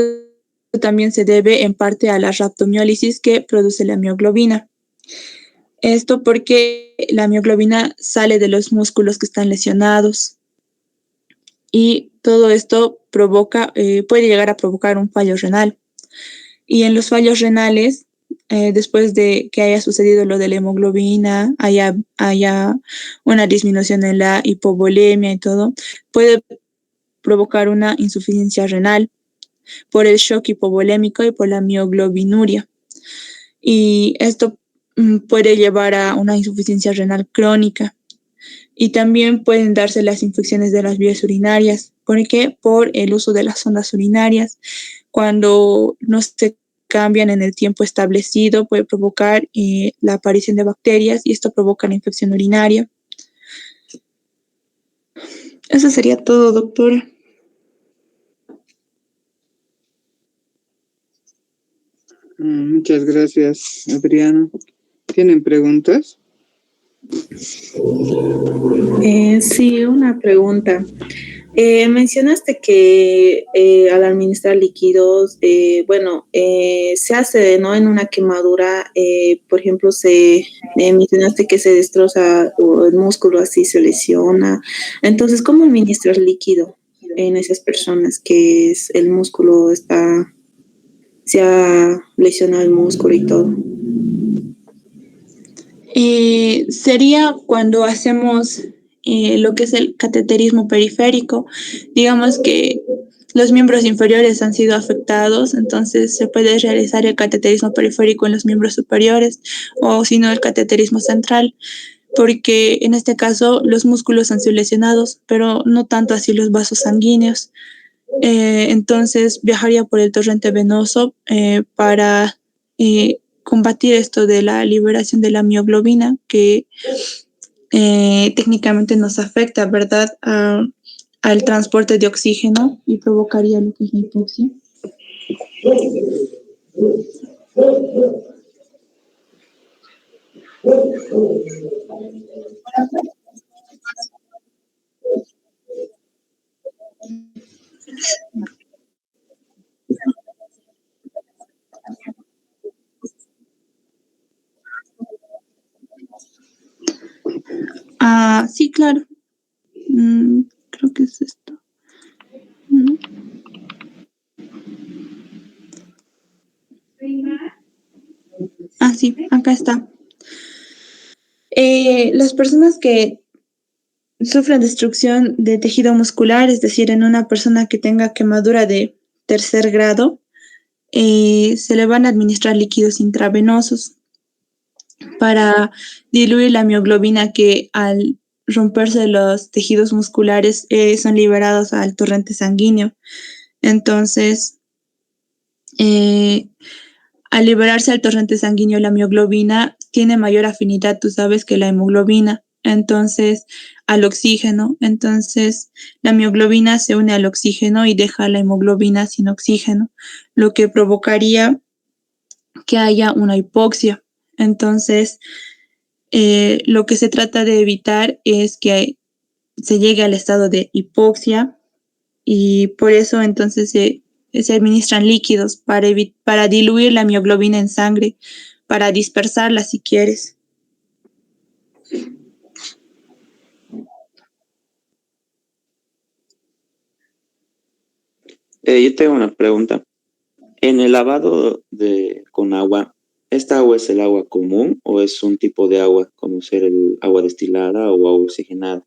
Speaker 1: también se debe en parte a la rhabdomiólisis que produce la mioglobina. Esto porque la mioglobina sale de los músculos que están lesionados, y todo esto puede llegar a provocar un fallo renal. Y en los fallos renales, después de que haya sucedido lo de la hemoglobina, haya una disminución en la hipovolemia y todo, puede provocar una insuficiencia renal por el shock hipovolémico y por la mioglobinuria. Y esto puede llevar a una insuficiencia renal crónica. Y también pueden darse las infecciones de las vías urinarias, porque por el uso de las sondas urinarias, cuando no se cambian en el tiempo establecido, puede provocar la aparición de bacterias, y esto provoca la infección urinaria. Eso sería todo, doctora.
Speaker 2: Muchas gracias, Adriana. ¿Tienen preguntas?
Speaker 4: Sí, una pregunta. Mencionaste que al administrar líquidos, se hace, ¿no? En una quemadura, por ejemplo, mencionaste que se destroza el músculo, así se lesiona. Entonces, ¿cómo administrar líquido en esas personas que el músculo se ha lesionado el músculo y todo?
Speaker 1: Sería cuando hacemos lo que es el cateterismo periférico. Digamos que los miembros inferiores han sido afectados, entonces se puede realizar el cateterismo periférico en los miembros superiores, o si no el cateterismo central, porque en este caso los músculos han sido lesionados, pero no tanto así los vasos sanguíneos. Entonces viajaría por el torrente venoso para combatir esto de la liberación de la mioglobina que técnicamente nos afecta, ¿verdad? Al transporte de oxígeno y provocaría lo que es la hipoxia. Sí, claro. Creo que es esto. Sí, acá está. Las personas que sufren destrucción de tejido muscular, es decir, en una persona que tenga quemadura de tercer grado, se le van a administrar líquidos intravenosos para diluir la mioglobina que al romperse los tejidos musculares son liberados al torrente sanguíneo. Entonces, al liberarse al torrente sanguíneo, la mioglobina tiene mayor afinidad, tú sabes, que la hemoglobina. Entonces, al oxígeno. Entonces, la mioglobina se une al oxígeno y deja la hemoglobina sin oxígeno, lo que provocaría que haya una hipoxia. Entonces, lo que se trata de evitar es que se llegue al estado de hipoxia y por eso entonces se administran líquidos para diluir la mioglobina en sangre, para dispersarla si quieres.
Speaker 3: Yo tengo una pregunta. En el lavado con agua, ¿esta agua es el agua común o es un tipo de agua, como ser el agua destilada o agua oxigenada?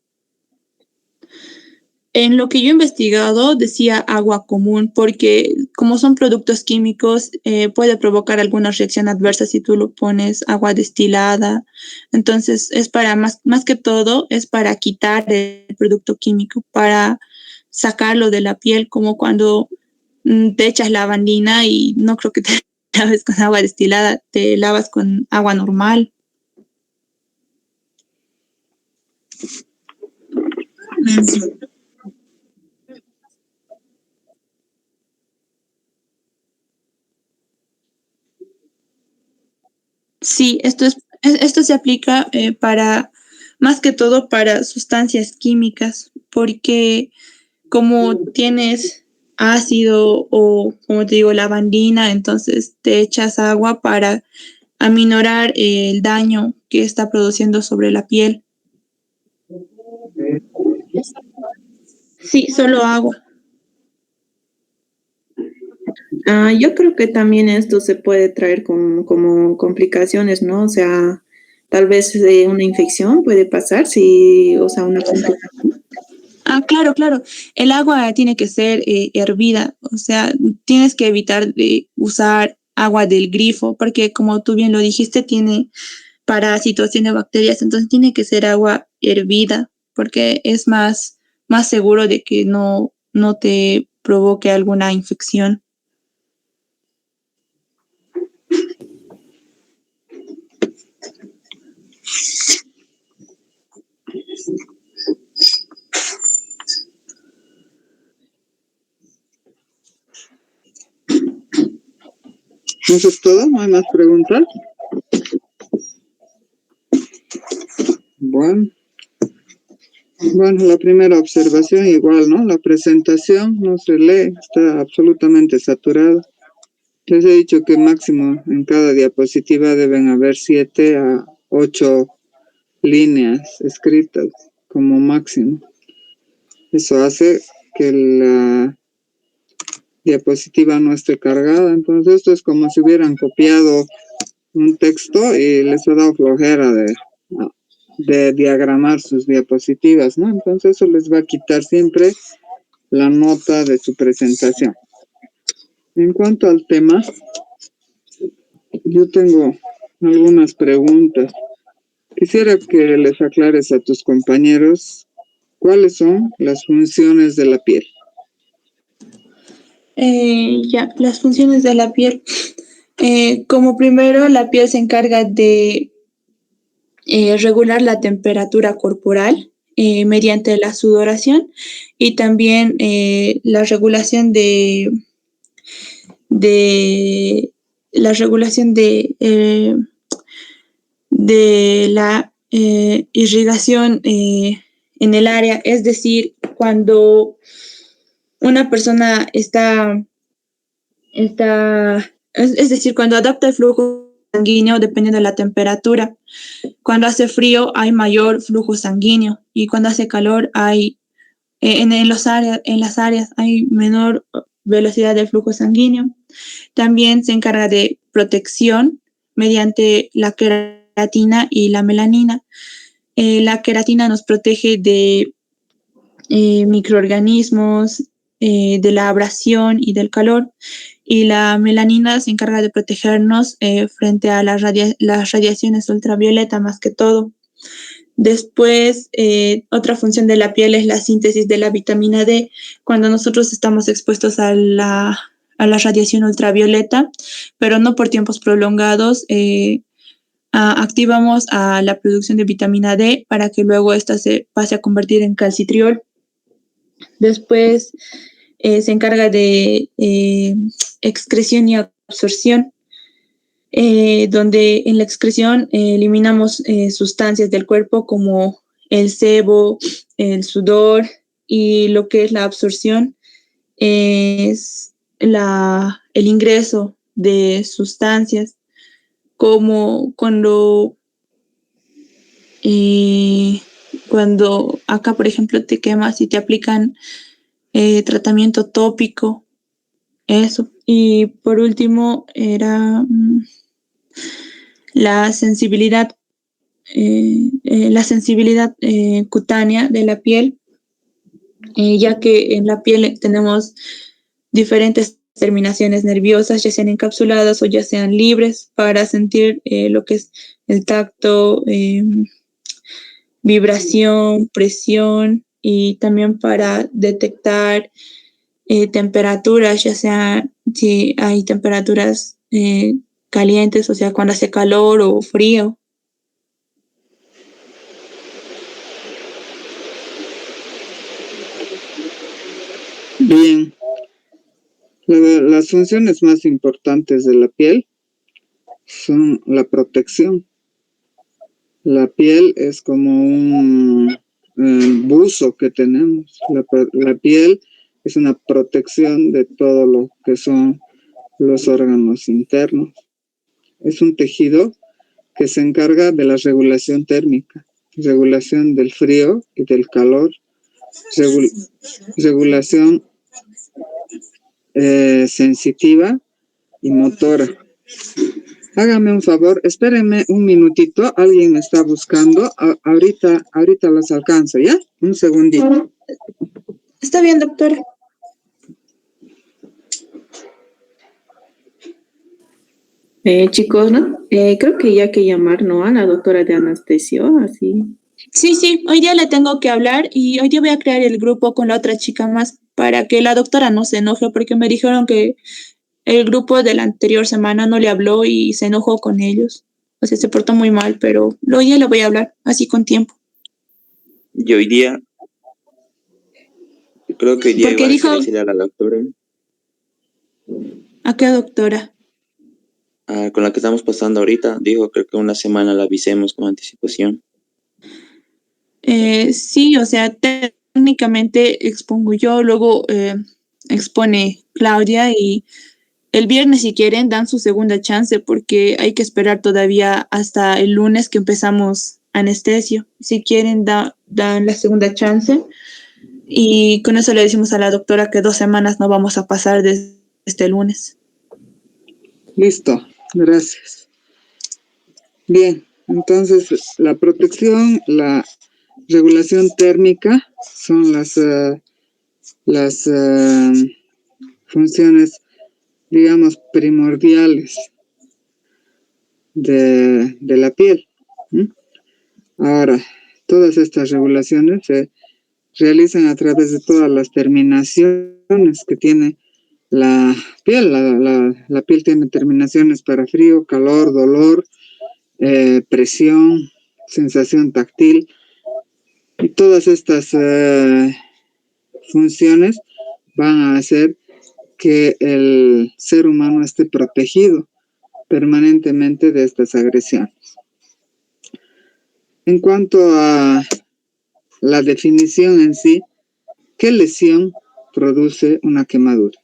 Speaker 1: En lo que yo he investigado decía agua común porque como son productos químicos puede provocar alguna reacción adversa si tú lo pones agua destilada. Entonces es para más que todo es para quitar el producto químico, para sacarlo de la piel como cuando te echas lavandina y no creo que te laves con agua destilada, te lavas con agua normal. Sí, esto se aplica para, más que todo para sustancias químicas, porque como tienes ácido o, como te digo, lavandina, entonces te echas agua para aminorar el daño que está produciendo sobre la piel. Sí, solo agua.
Speaker 4: Yo creo que también esto se puede traer como complicaciones, ¿no? O sea, tal vez una infección puede pasar, si, o sea, una complicación.
Speaker 1: Claro, claro. El agua tiene que ser hervida, o sea, tienes que evitar de usar agua del grifo, porque como tú bien lo dijiste, tiene parásitos, tiene bacterias, entonces tiene que ser agua hervida, porque es más seguro de que no te provoque alguna infección.
Speaker 2: ¿Eso es todo? ¿No hay más preguntas? Bueno, la primera observación igual, ¿no? La presentación no se lee, está absolutamente saturada. Les he dicho que máximo en cada diapositiva deben haber 7 a 8 líneas escritas como máximo. Eso hace que la diapositiva no esté cargada. Entonces esto es como si hubieran copiado un texto y les ha dado flojera de diagramar sus diapositivas, ¿no? Entonces eso les va a quitar siempre la nota de su presentación. En cuanto al tema, yo tengo algunas preguntas. Quisiera que les aclares a tus compañeros cuáles son las funciones de la piel.
Speaker 1: Ya, las funciones de la piel. Como primero, la piel se encarga de regular la temperatura corporal mediante la sudoración y también la regulación de la regulación de la irrigación en el área, es decir, cuando una persona es decir, cuando adapta el flujo sanguíneo dependiendo de la temperatura. Cuando hace frío hay mayor flujo sanguíneo y cuando hace calor hay en las áreas hay menor velocidad del flujo sanguíneo. También se encarga de protección mediante la queratina y la melanina. La queratina nos protege de microorganismos, de la abrasión y del calor. Y la melanina se encarga de protegernos frente a las radiaciones ultravioleta más que todo. Después, otra función de la piel es la síntesis de la vitamina D. Cuando nosotros estamos expuestos a la radiación ultravioleta, pero no por tiempos prolongados, activamos a la producción de vitamina D para que luego esta se pase a convertir en calcitriol. Después se encarga de excreción y absorción, donde en la excreción eliminamos sustancias del cuerpo como el sebo, el sudor, y lo que es la absorción es el ingreso de sustancias como cuando acá, por ejemplo, te quemas y te aplican tratamiento tópico, eso. Y por último era la sensibilidad cutánea de la piel, ya que en la piel tenemos diferentes terminaciones nerviosas, ya sean encapsuladas o ya sean libres, para sentir lo que es el tacto, vibración, presión, y también para detectar temperaturas, ya sea si hay temperaturas calientes, o sea, cuando hace calor o frío.
Speaker 2: Bien, las funciones más importantes de la piel son la protección. La piel es como un buzo que tenemos. La piel es una protección de todo lo que son los órganos internos. Es un tejido que se encarga de la regulación térmica, regulación del frío y del calor, regulación sensitiva y motora. Hágame un favor, espérenme un minutito, alguien me está buscando. Ahorita los alcanzo, ¿ya? Un segundito.
Speaker 1: Está bien, doctora.
Speaker 4: Chicos, ¿no? Creo que ya hay que llamar, ¿no? A la doctora de anestesio, así.
Speaker 1: Sí, hoy día le tengo que hablar y hoy día voy a crear el grupo con la otra chica más para que la doctora no se enoje, porque me dijeron que el grupo de la anterior semana no le habló y se enojó con ellos. O sea, se portó muy mal, pero hoy día le voy a hablar, así con tiempo.
Speaker 3: Y hoy día, creo que hoy día
Speaker 1: Porque
Speaker 3: igual hay que
Speaker 1: dijo,
Speaker 3: decirle a la doctora,
Speaker 1: ¿a qué doctora?
Speaker 3: con la que estamos pasando ahorita, dijo, creo que una semana la avisemos con anticipación.
Speaker 1: Sí, o sea, técnicamente expongo yo, luego expone Claudia y el viernes, si quieren, dan su segunda chance porque hay que esperar todavía hasta el lunes que empezamos anestesio. Si quieren, dan la segunda chance y con eso le decimos a la doctora que 2 semanas no vamos a pasar desde este lunes.
Speaker 2: Listo, gracias. Bien, entonces la protección, la regulación térmica son las funciones, digamos, primordiales de la piel. ¿Mm? Ahora, todas estas regulaciones se realizan a través de todas las terminaciones que tiene la piel. La piel tiene terminaciones para frío, calor, dolor, presión, sensación táctil. Y todas estas funciones van a hacer que el ser humano esté protegido permanentemente de estas agresiones. En cuanto a la definición en sí, ¿qué lesión produce una quemadura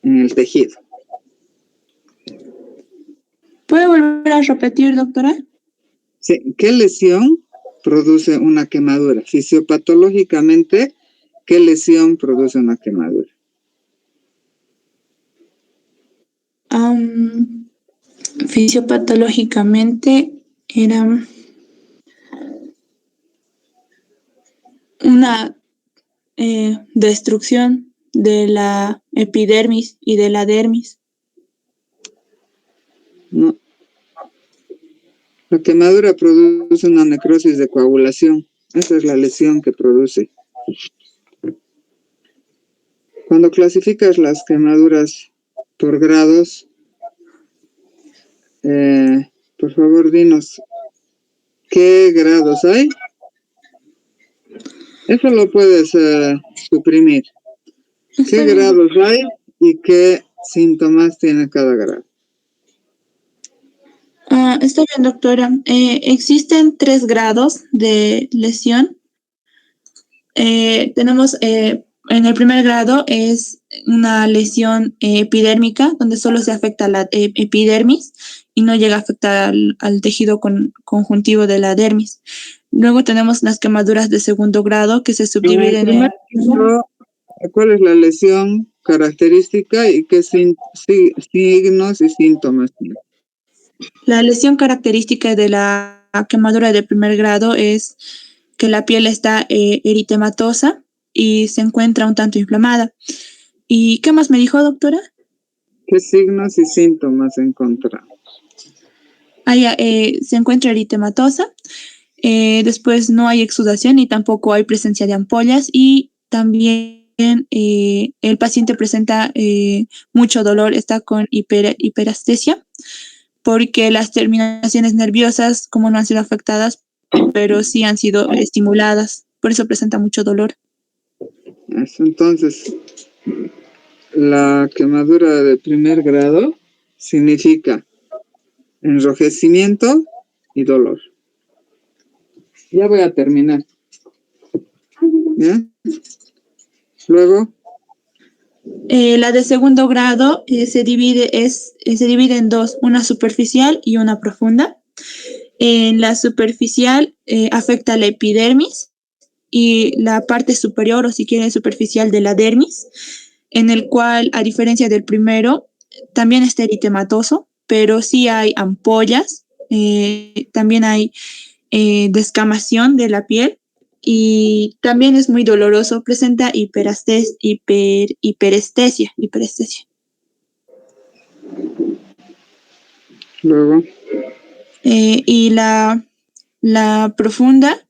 Speaker 2: en el tejido?
Speaker 1: ¿Puede volver a repetir, doctora?
Speaker 2: Sí, ¿qué lesión produce una quemadura? Fisiopatológicamente, ¿qué lesión produce una quemadura?
Speaker 1: Fisiopatológicamente era una destrucción de la epidermis y de la dermis.
Speaker 2: No. La quemadura produce una necrosis de coagulación. Esa es la lesión que produce. Cuando clasificas las quemaduras por grados, por favor, dinos, ¿qué grados hay? Eso lo puedes suprimir. ¿Qué grados hay y qué síntomas tiene cada grado?
Speaker 1: Está bien, doctora. Existen 3 grados de lesión. Tenemos en el primer grado es una lesión epidérmica, donde solo se afecta la epidermis y no llega a afectar al tejido conjuntivo de la dermis. Luego tenemos las quemaduras de segundo grado que se subdividen en...
Speaker 2: ¿Cuál es la lesión característica y qué signos y síntomas tiene?
Speaker 1: La lesión característica de la quemadura de primer grado es que la piel está eritematosa y se encuentra un tanto inflamada. ¿Y qué más me dijo, doctora?
Speaker 2: ¿Qué signos y síntomas encontramos?
Speaker 1: Se encuentra eritematosa, después no hay exudación y tampoco hay presencia de ampollas y también el paciente presenta mucho dolor, está con hiperestesia, porque las terminaciones nerviosas, como no han sido afectadas, pero sí han sido estimuladas, por eso presenta mucho dolor.
Speaker 2: Entonces, la quemadura de primer grado significa enrojecimiento y dolor. Ya voy a terminar. ¿Ya? Luego.
Speaker 1: La de segundo grado se divide en 2, una superficial y una profunda. En la superficial afecta la epidermis y la parte superior, o si quieren superficial, de la dermis, en el cual, a diferencia del primero, también está eritematoso, pero sí hay ampollas, también hay descamación de la piel y también es muy doloroso, presenta hiperestesia.
Speaker 2: Luego.
Speaker 1: Y la profunda,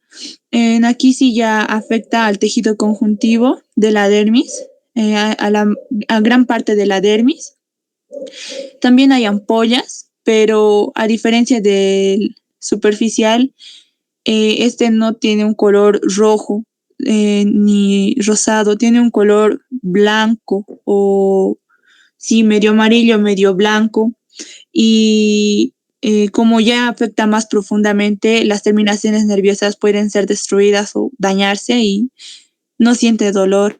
Speaker 1: aquí sí ya afecta al tejido conjuntivo de la dermis, a gran parte de la dermis. También hay ampollas, pero a diferencia del superficial, este no tiene un color rojo ni rosado, tiene un color blanco o sí, medio amarillo, medio blanco. Y como ya afecta más profundamente, las terminaciones nerviosas pueden ser destruidas o dañarse y no siente dolor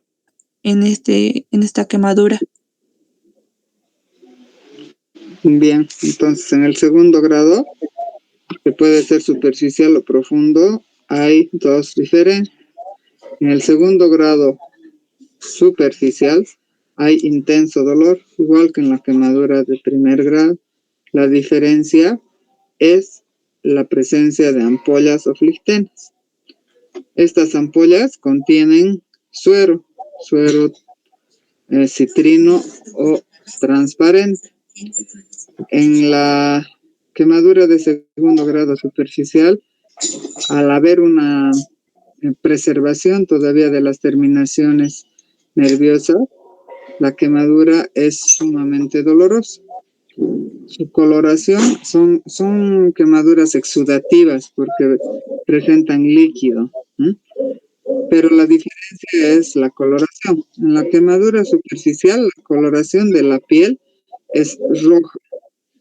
Speaker 1: en esta quemadura.
Speaker 2: Bien, entonces en el segundo grado, que puede ser superficial o profundo, hay 2 diferencias. En el segundo grado superficial hay intenso dolor, igual que en la quemadura de primer grado. La diferencia es la presencia de ampollas o flictenas. Estas ampollas contienen suero citrino o transparente. En la quemadura de segundo grado superficial, al haber una preservación todavía de las terminaciones nerviosas, la quemadura es sumamente dolorosa. Su coloración son quemaduras exudativas porque presentan líquido, ¿m? Pero la diferencia es la coloración. En la quemadura superficial, la coloración de la piel es roja.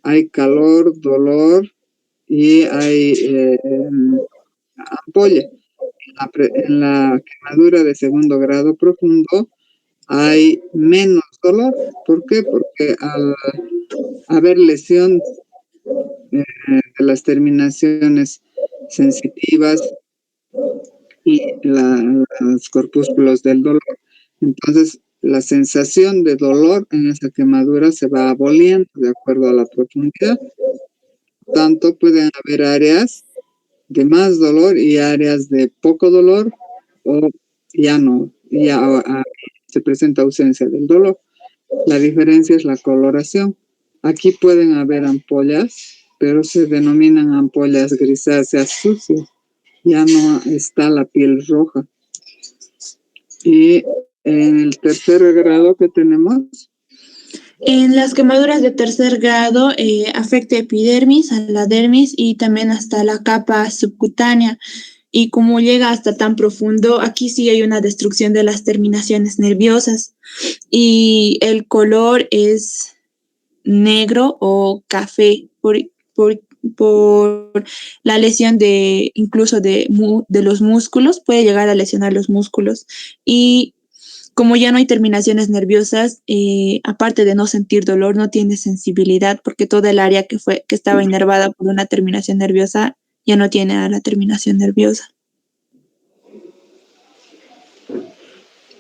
Speaker 2: Hay calor, dolor y hay ampolla. En la quemadura de segundo grado profundo hay menos dolor. ¿Por qué? Porque al haber lesión de las terminaciones sensitivas y los corpúsculos del dolor, entonces la sensación de dolor en esa quemadura se va aboliendo de acuerdo a la profundidad. Tanto pueden haber áreas de más dolor y áreas de poco dolor, o ya no, se presenta ausencia del dolor. La diferencia es la coloración. Aquí pueden haber ampollas, pero se denominan ampollas grisáceas sucias. Ya no está la piel roja. Y en el tercer grado que tenemos,
Speaker 1: En las quemaduras de tercer grado afecta epidermis, a la dermis y también hasta la capa subcutánea. Y como llega hasta tan profundo, aquí sí hay una destrucción de las terminaciones nerviosas. Y el color es negro o café por, por la lesión de incluso de los músculos, puede llegar a lesionar los músculos. Y como ya no hay terminaciones nerviosas, aparte de no sentir dolor, no tiene sensibilidad porque toda el área que estaba inervada por una terminación nerviosa ya no tiene a la terminación nerviosa.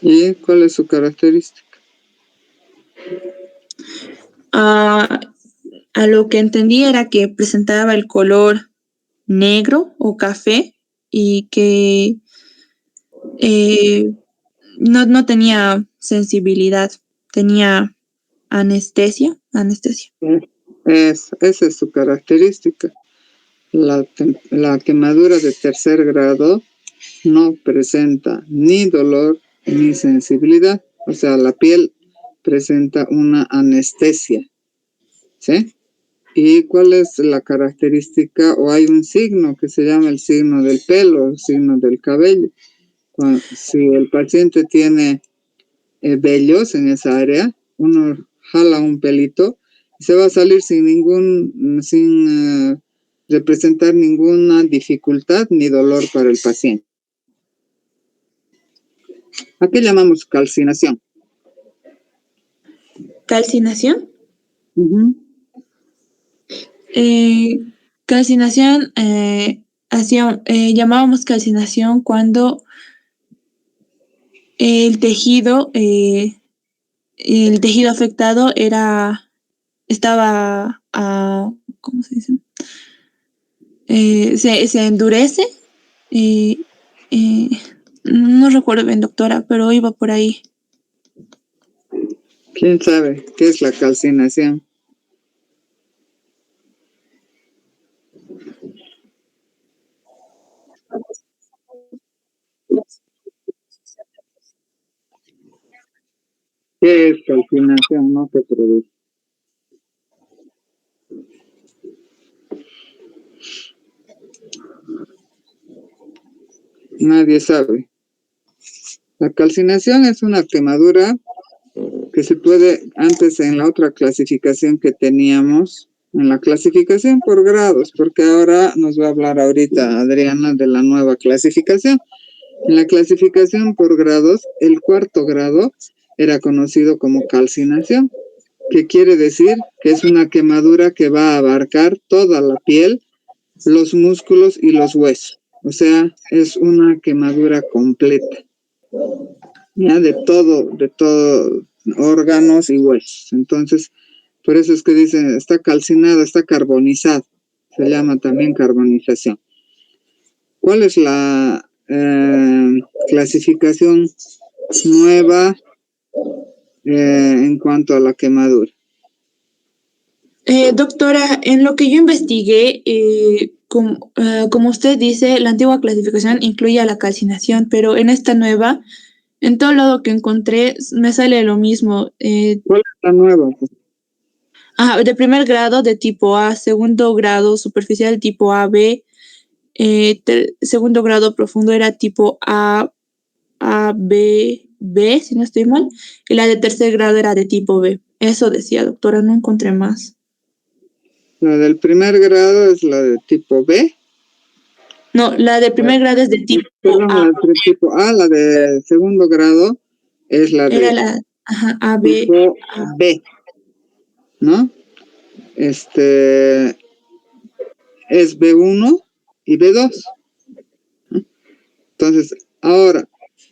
Speaker 2: ¿y cuál es su característica?
Speaker 1: A lo que entendí era que presentaba el color negro o café y que no tenía sensibilidad, tenía anestesia.
Speaker 2: Esa es su característica. La quemadura de tercer grado no presenta ni dolor ni sensibilidad. O sea, la piel presenta una anestesia. ¿Sí? ¿Y cuál es la característica? O hay un signo que se llama el signo del pelo, el signo del cabello. Si el paciente tiene vellos en esa área, uno jala un pelito y se va a salir sin representar ninguna dificultad ni dolor para el paciente. ¿A qué llamamos calcinación?
Speaker 1: ¿Calcinación?
Speaker 2: Uh-huh.
Speaker 1: Calcinación, llamábamos calcinación cuando el tejido afectado estaba, ¿cómo se dice? Se endurece. No recuerdo bien, doctora, pero iba por ahí.
Speaker 2: ¿Quién sabe qué es la calcinación? ¿Qué es calcinación? No se produce. Nadie sabe. La calcinación es una quemadura que se puede, antes en la otra clasificación que teníamos, en la clasificación por grados, porque ahora nos va a hablar ahorita Adriana de la nueva clasificación. En la clasificación por grados, el cuarto grado era conocido como calcinación, que quiere decir que es una quemadura que va a abarcar toda la piel, los músculos y los huesos. O sea, es una quemadura completa, ya de todo, órganos y huesos. Entonces, por eso es que dicen, está calcinado, está carbonizado. Se llama también carbonización. ¿Cuál es la clasificación nueva en cuanto a la quemadura?
Speaker 1: Doctora, en lo que yo investigué, como usted dice, la antigua clasificación incluía la calcinación, pero en esta nueva En todo lado que encontré me sale lo mismo.
Speaker 2: ¿Cuál es la nueva?
Speaker 1: De primer grado de tipo A, segundo grado superficial tipo AB, segundo grado profundo era tipo A, B, B, si no estoy mal, y la de tercer grado era de tipo B. Eso decía, doctora, no encontré más.
Speaker 2: La del primer grado es la de tipo B.
Speaker 1: No, la de primer grado es de tipo
Speaker 2: Perdón,
Speaker 1: A.
Speaker 2: la de tipo A, la de segundo grado es la
Speaker 1: Era
Speaker 2: de
Speaker 1: la, AB.
Speaker 2: tipo B, ¿no? Es B1 y B2. Entonces, ahora,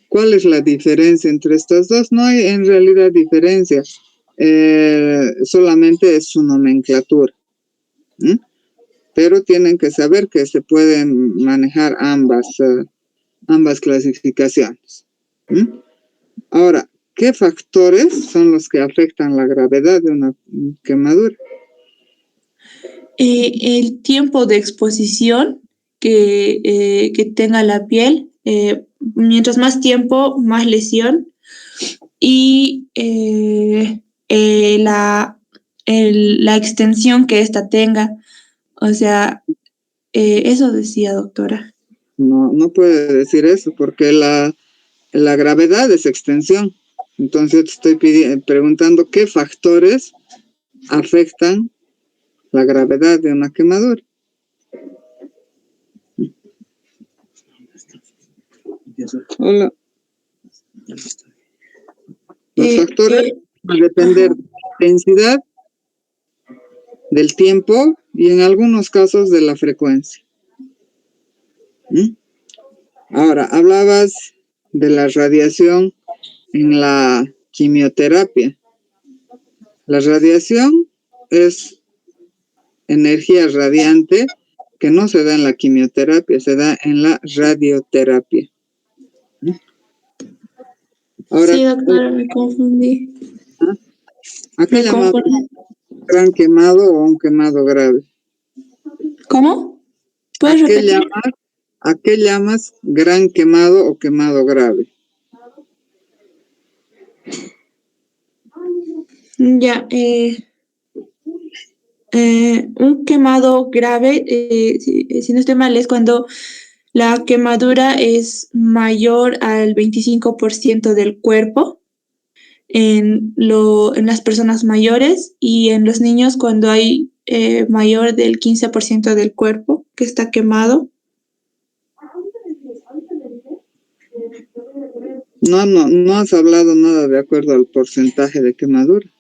Speaker 2: ¿cuál es la diferencia entre estas dos? No hay en realidad diferencia, solamente es su nomenclatura. Pero tienen que saber que se pueden manejar ambas clasificaciones. Ahora, ¿qué factores son los que afectan la gravedad de una quemadura?
Speaker 1: El tiempo de exposición que tenga la piel, mientras más tiempo, más lesión, y la extensión que ésta tenga. O sea, eso decía, doctora.
Speaker 2: No puede decir eso porque la gravedad es extensión. Entonces te estoy preguntando qué factores afectan la gravedad de una quemadura. Hola. Los factores van a depender de la intensidad, del tiempo y en algunos casos de la frecuencia. Ahora, hablabas de la radiación en la quimioterapia. La radiación es energía radiante que no se da en la quimioterapia, se da en la radioterapia. Ahora,
Speaker 1: sí, doctora, me confundí.
Speaker 2: ¿a qué llamamos gran quemado o un quemado grave?
Speaker 1: ¿Cómo?
Speaker 2: ¿A
Speaker 1: ¿Puedes
Speaker 2: qué
Speaker 1: repetir?
Speaker 2: ¿A qué llamas gran quemado o quemado grave?
Speaker 1: Ya, un quemado grave, si no estoy mal, es cuando la quemadura es mayor al 25% del cuerpo en las personas mayores y en los niños cuando hay mayor del 15% del cuerpo que está quemado.
Speaker 2: No has hablado nada de acuerdo al porcentaje de quemadura.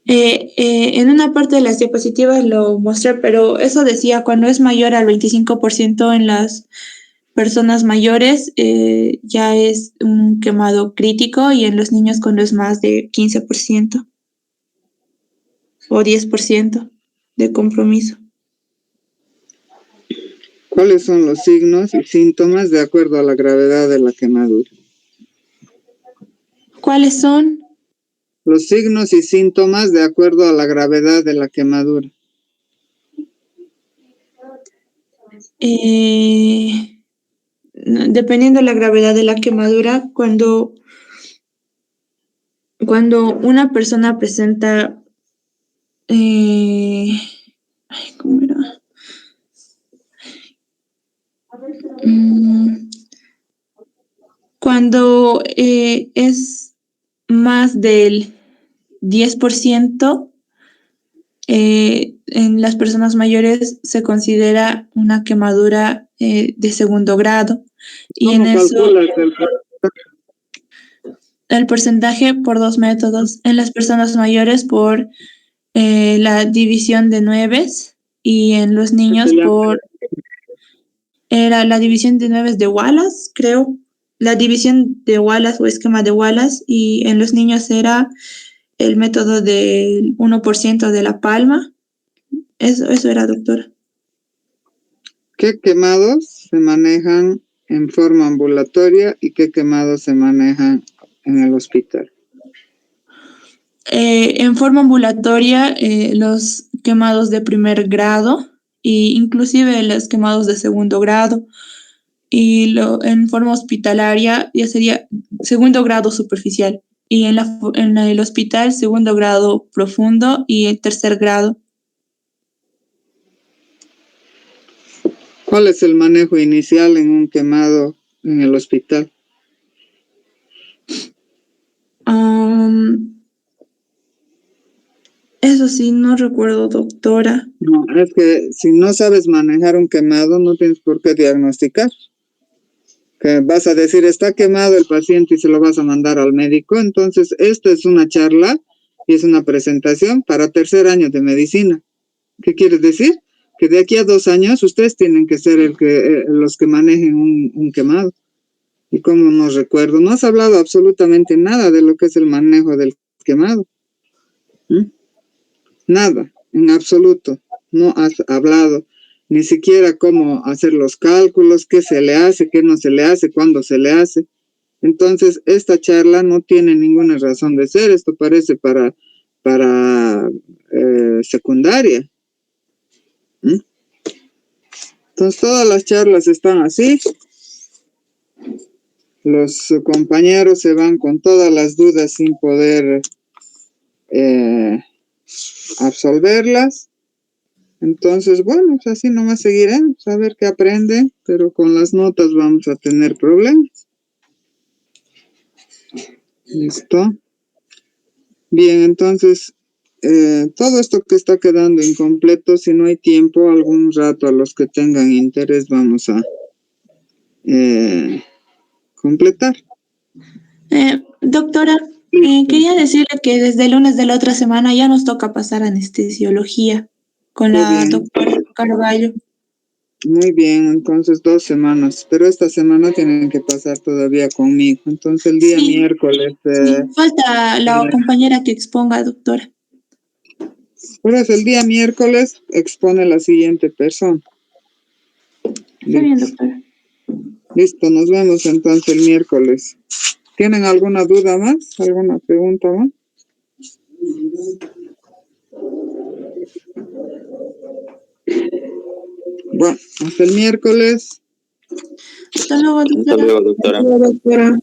Speaker 1: En una parte de las diapositivas lo mostré, pero eso decía cuando es mayor al 25% en las personas mayores, ya es un quemado crítico y en los niños cuando es más de 15% o 10% de compromiso.
Speaker 2: ¿Cuáles son los signos y síntomas de acuerdo a la gravedad de la quemadura?
Speaker 1: ¿Cuáles son?
Speaker 2: Los signos y síntomas de acuerdo a la gravedad de la quemadura.
Speaker 1: Dependiendo de la gravedad de la quemadura, cuando una persona presenta, ¿cómo era? Cuando es más del 10%, en las personas mayores se considera una quemadura de segundo grado. Y en eso el porcentaje por dos métodos. En las personas mayores por la división de nueves y en los niños era la división de nueves de Wallace, creo. La división de Wallace o esquema de Wallace y en los niños era el método del 1% de la palma. Eso era, doctora.
Speaker 2: ¿Qué quemados se manejan en forma ambulatoria y qué quemados se manejan en el hospital?
Speaker 1: En forma ambulatoria, los quemados de primer grado e inclusive los quemados de segundo grado. y en forma hospitalaria ya sería segundo grado superficial y en el hospital segundo grado profundo y el tercer grado.
Speaker 2: ¿Cuál es el manejo inicial en un quemado en el hospital?
Speaker 1: Eso sí, no recuerdo, doctora.
Speaker 2: No, es que si no sabes manejar un quemado, no tienes por qué diagnosticar. Que vas a decir, está quemado el paciente y se lo vas a mandar al médico. Entonces, esto es una charla y es una presentación para tercer año de medicina. ¿Qué quiere decir? Que de aquí a 2 años ustedes tienen que ser los que manejen un quemado. Y como no recuerdo, no has hablado absolutamente nada de lo que es el manejo del quemado. ¿Mm? Nada, en absoluto. No has hablado ni siquiera cómo hacer los cálculos, qué se le hace, qué no se le hace, cuándo se le hace. Entonces, esta charla no tiene ninguna razón de ser. Esto parece para secundaria. ¿Mm? Entonces, todas las charlas están así. Los compañeros se van con todas las dudas sin poder absolverlas. Entonces, bueno, pues así nomás seguiremos a ver qué aprenden, pero con las notas vamos a tener problemas. ¿Listo? Bien, entonces, todo esto que está quedando incompleto, si no hay tiempo, algún rato a los que tengan interés vamos a completar.
Speaker 1: Doctora, quería decirle que desde el lunes de la otra semana ya nos toca pasar anestesiología con
Speaker 2: Qué
Speaker 1: la
Speaker 2: bien,
Speaker 1: doctora Carballo.
Speaker 2: muy bien, entonces 2 semanas, pero esta semana tienen que pasar todavía conmigo. Entonces el día
Speaker 1: Sí,
Speaker 2: miércoles,
Speaker 1: sí, falta la compañera que exponga, doctora.
Speaker 2: por eso el día miércoles expone la siguiente persona.
Speaker 1: Está bien,
Speaker 2: Listo,
Speaker 1: doctora.
Speaker 2: listo, nos vemos entonces el miércoles. ¿Tienen alguna duda más? ¿Alguna pregunta más? Bueno, hasta el miércoles.
Speaker 1: Hasta luego,
Speaker 3: Hasta
Speaker 1: doctora.
Speaker 3: luego, doctora.
Speaker 4: Doctora.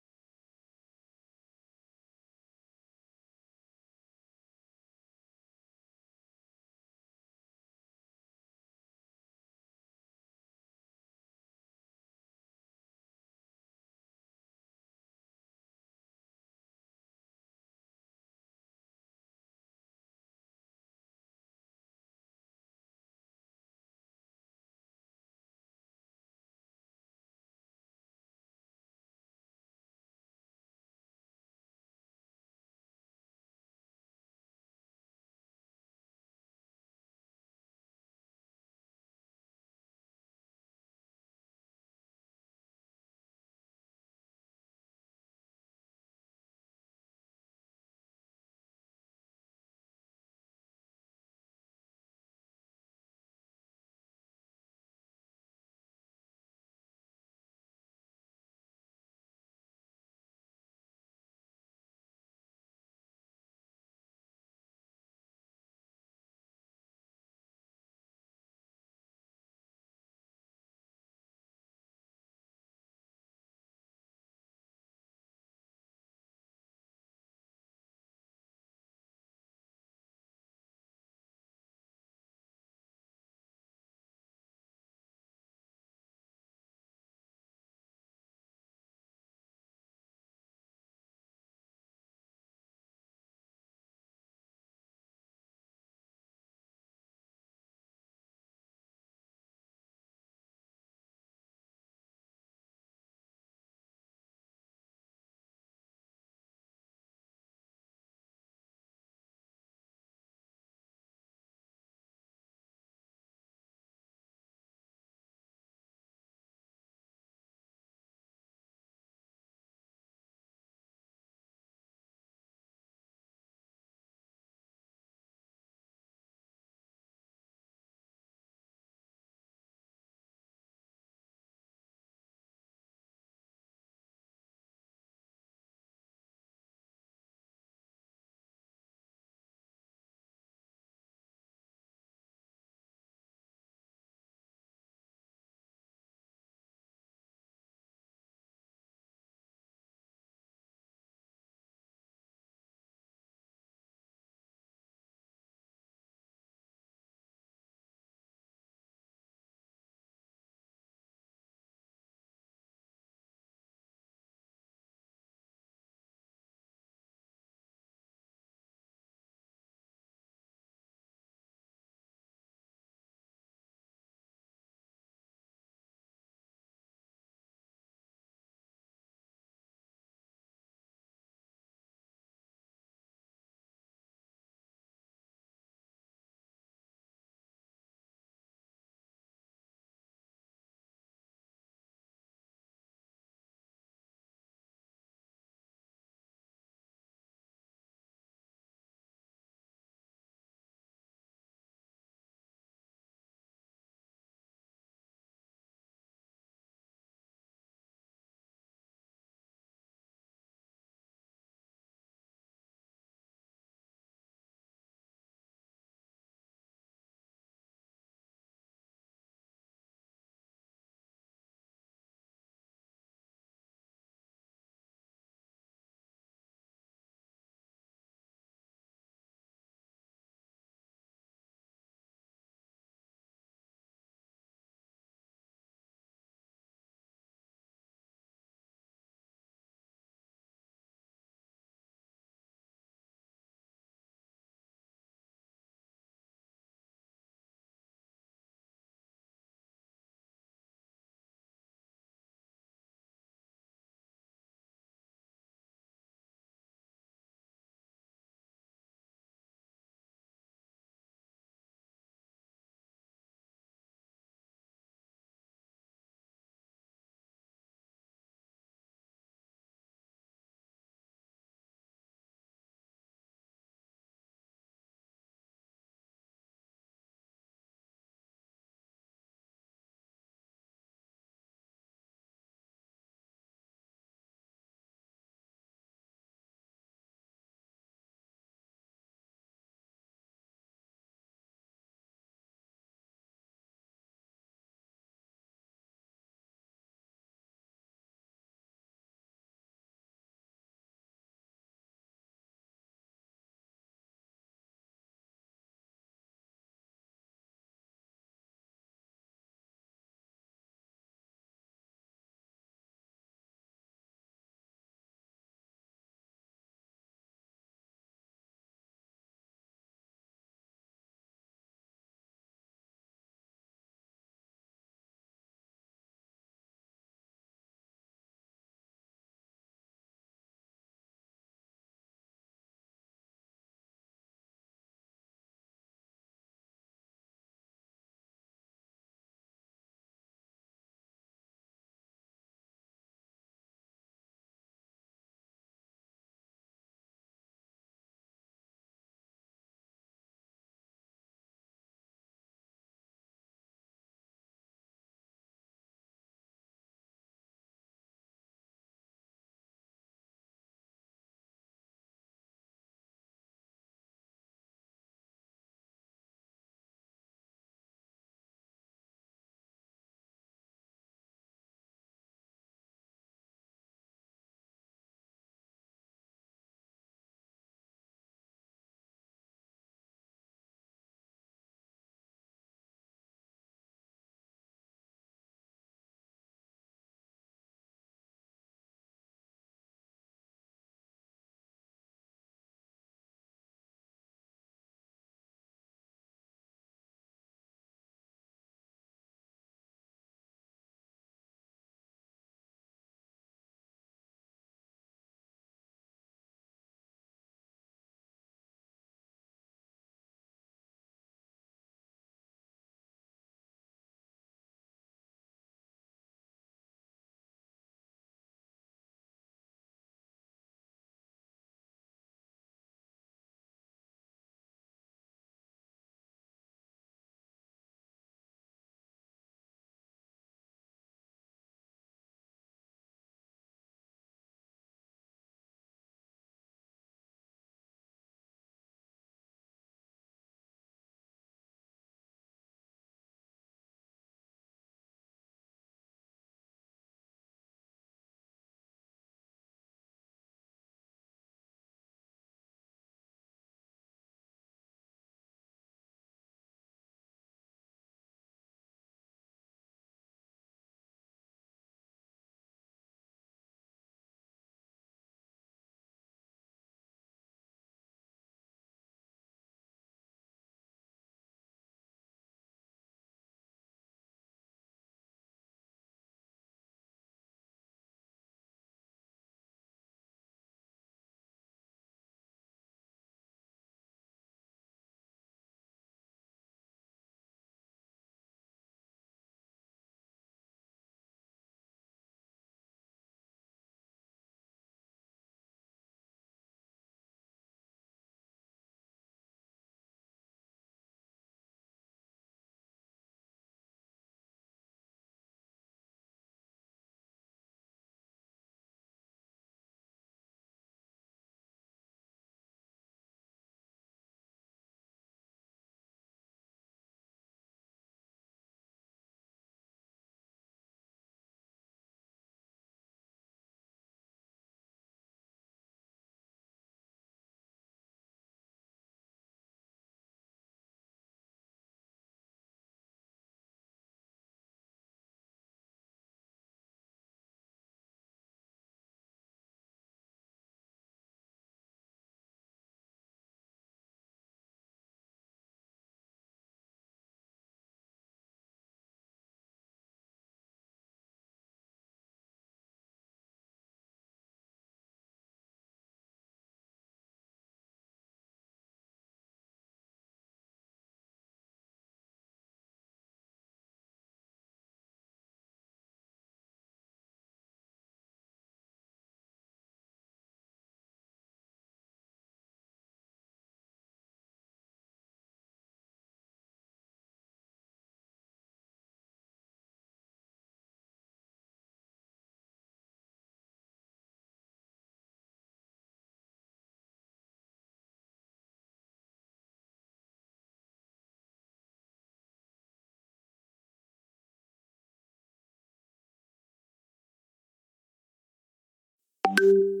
Speaker 2: Gracias.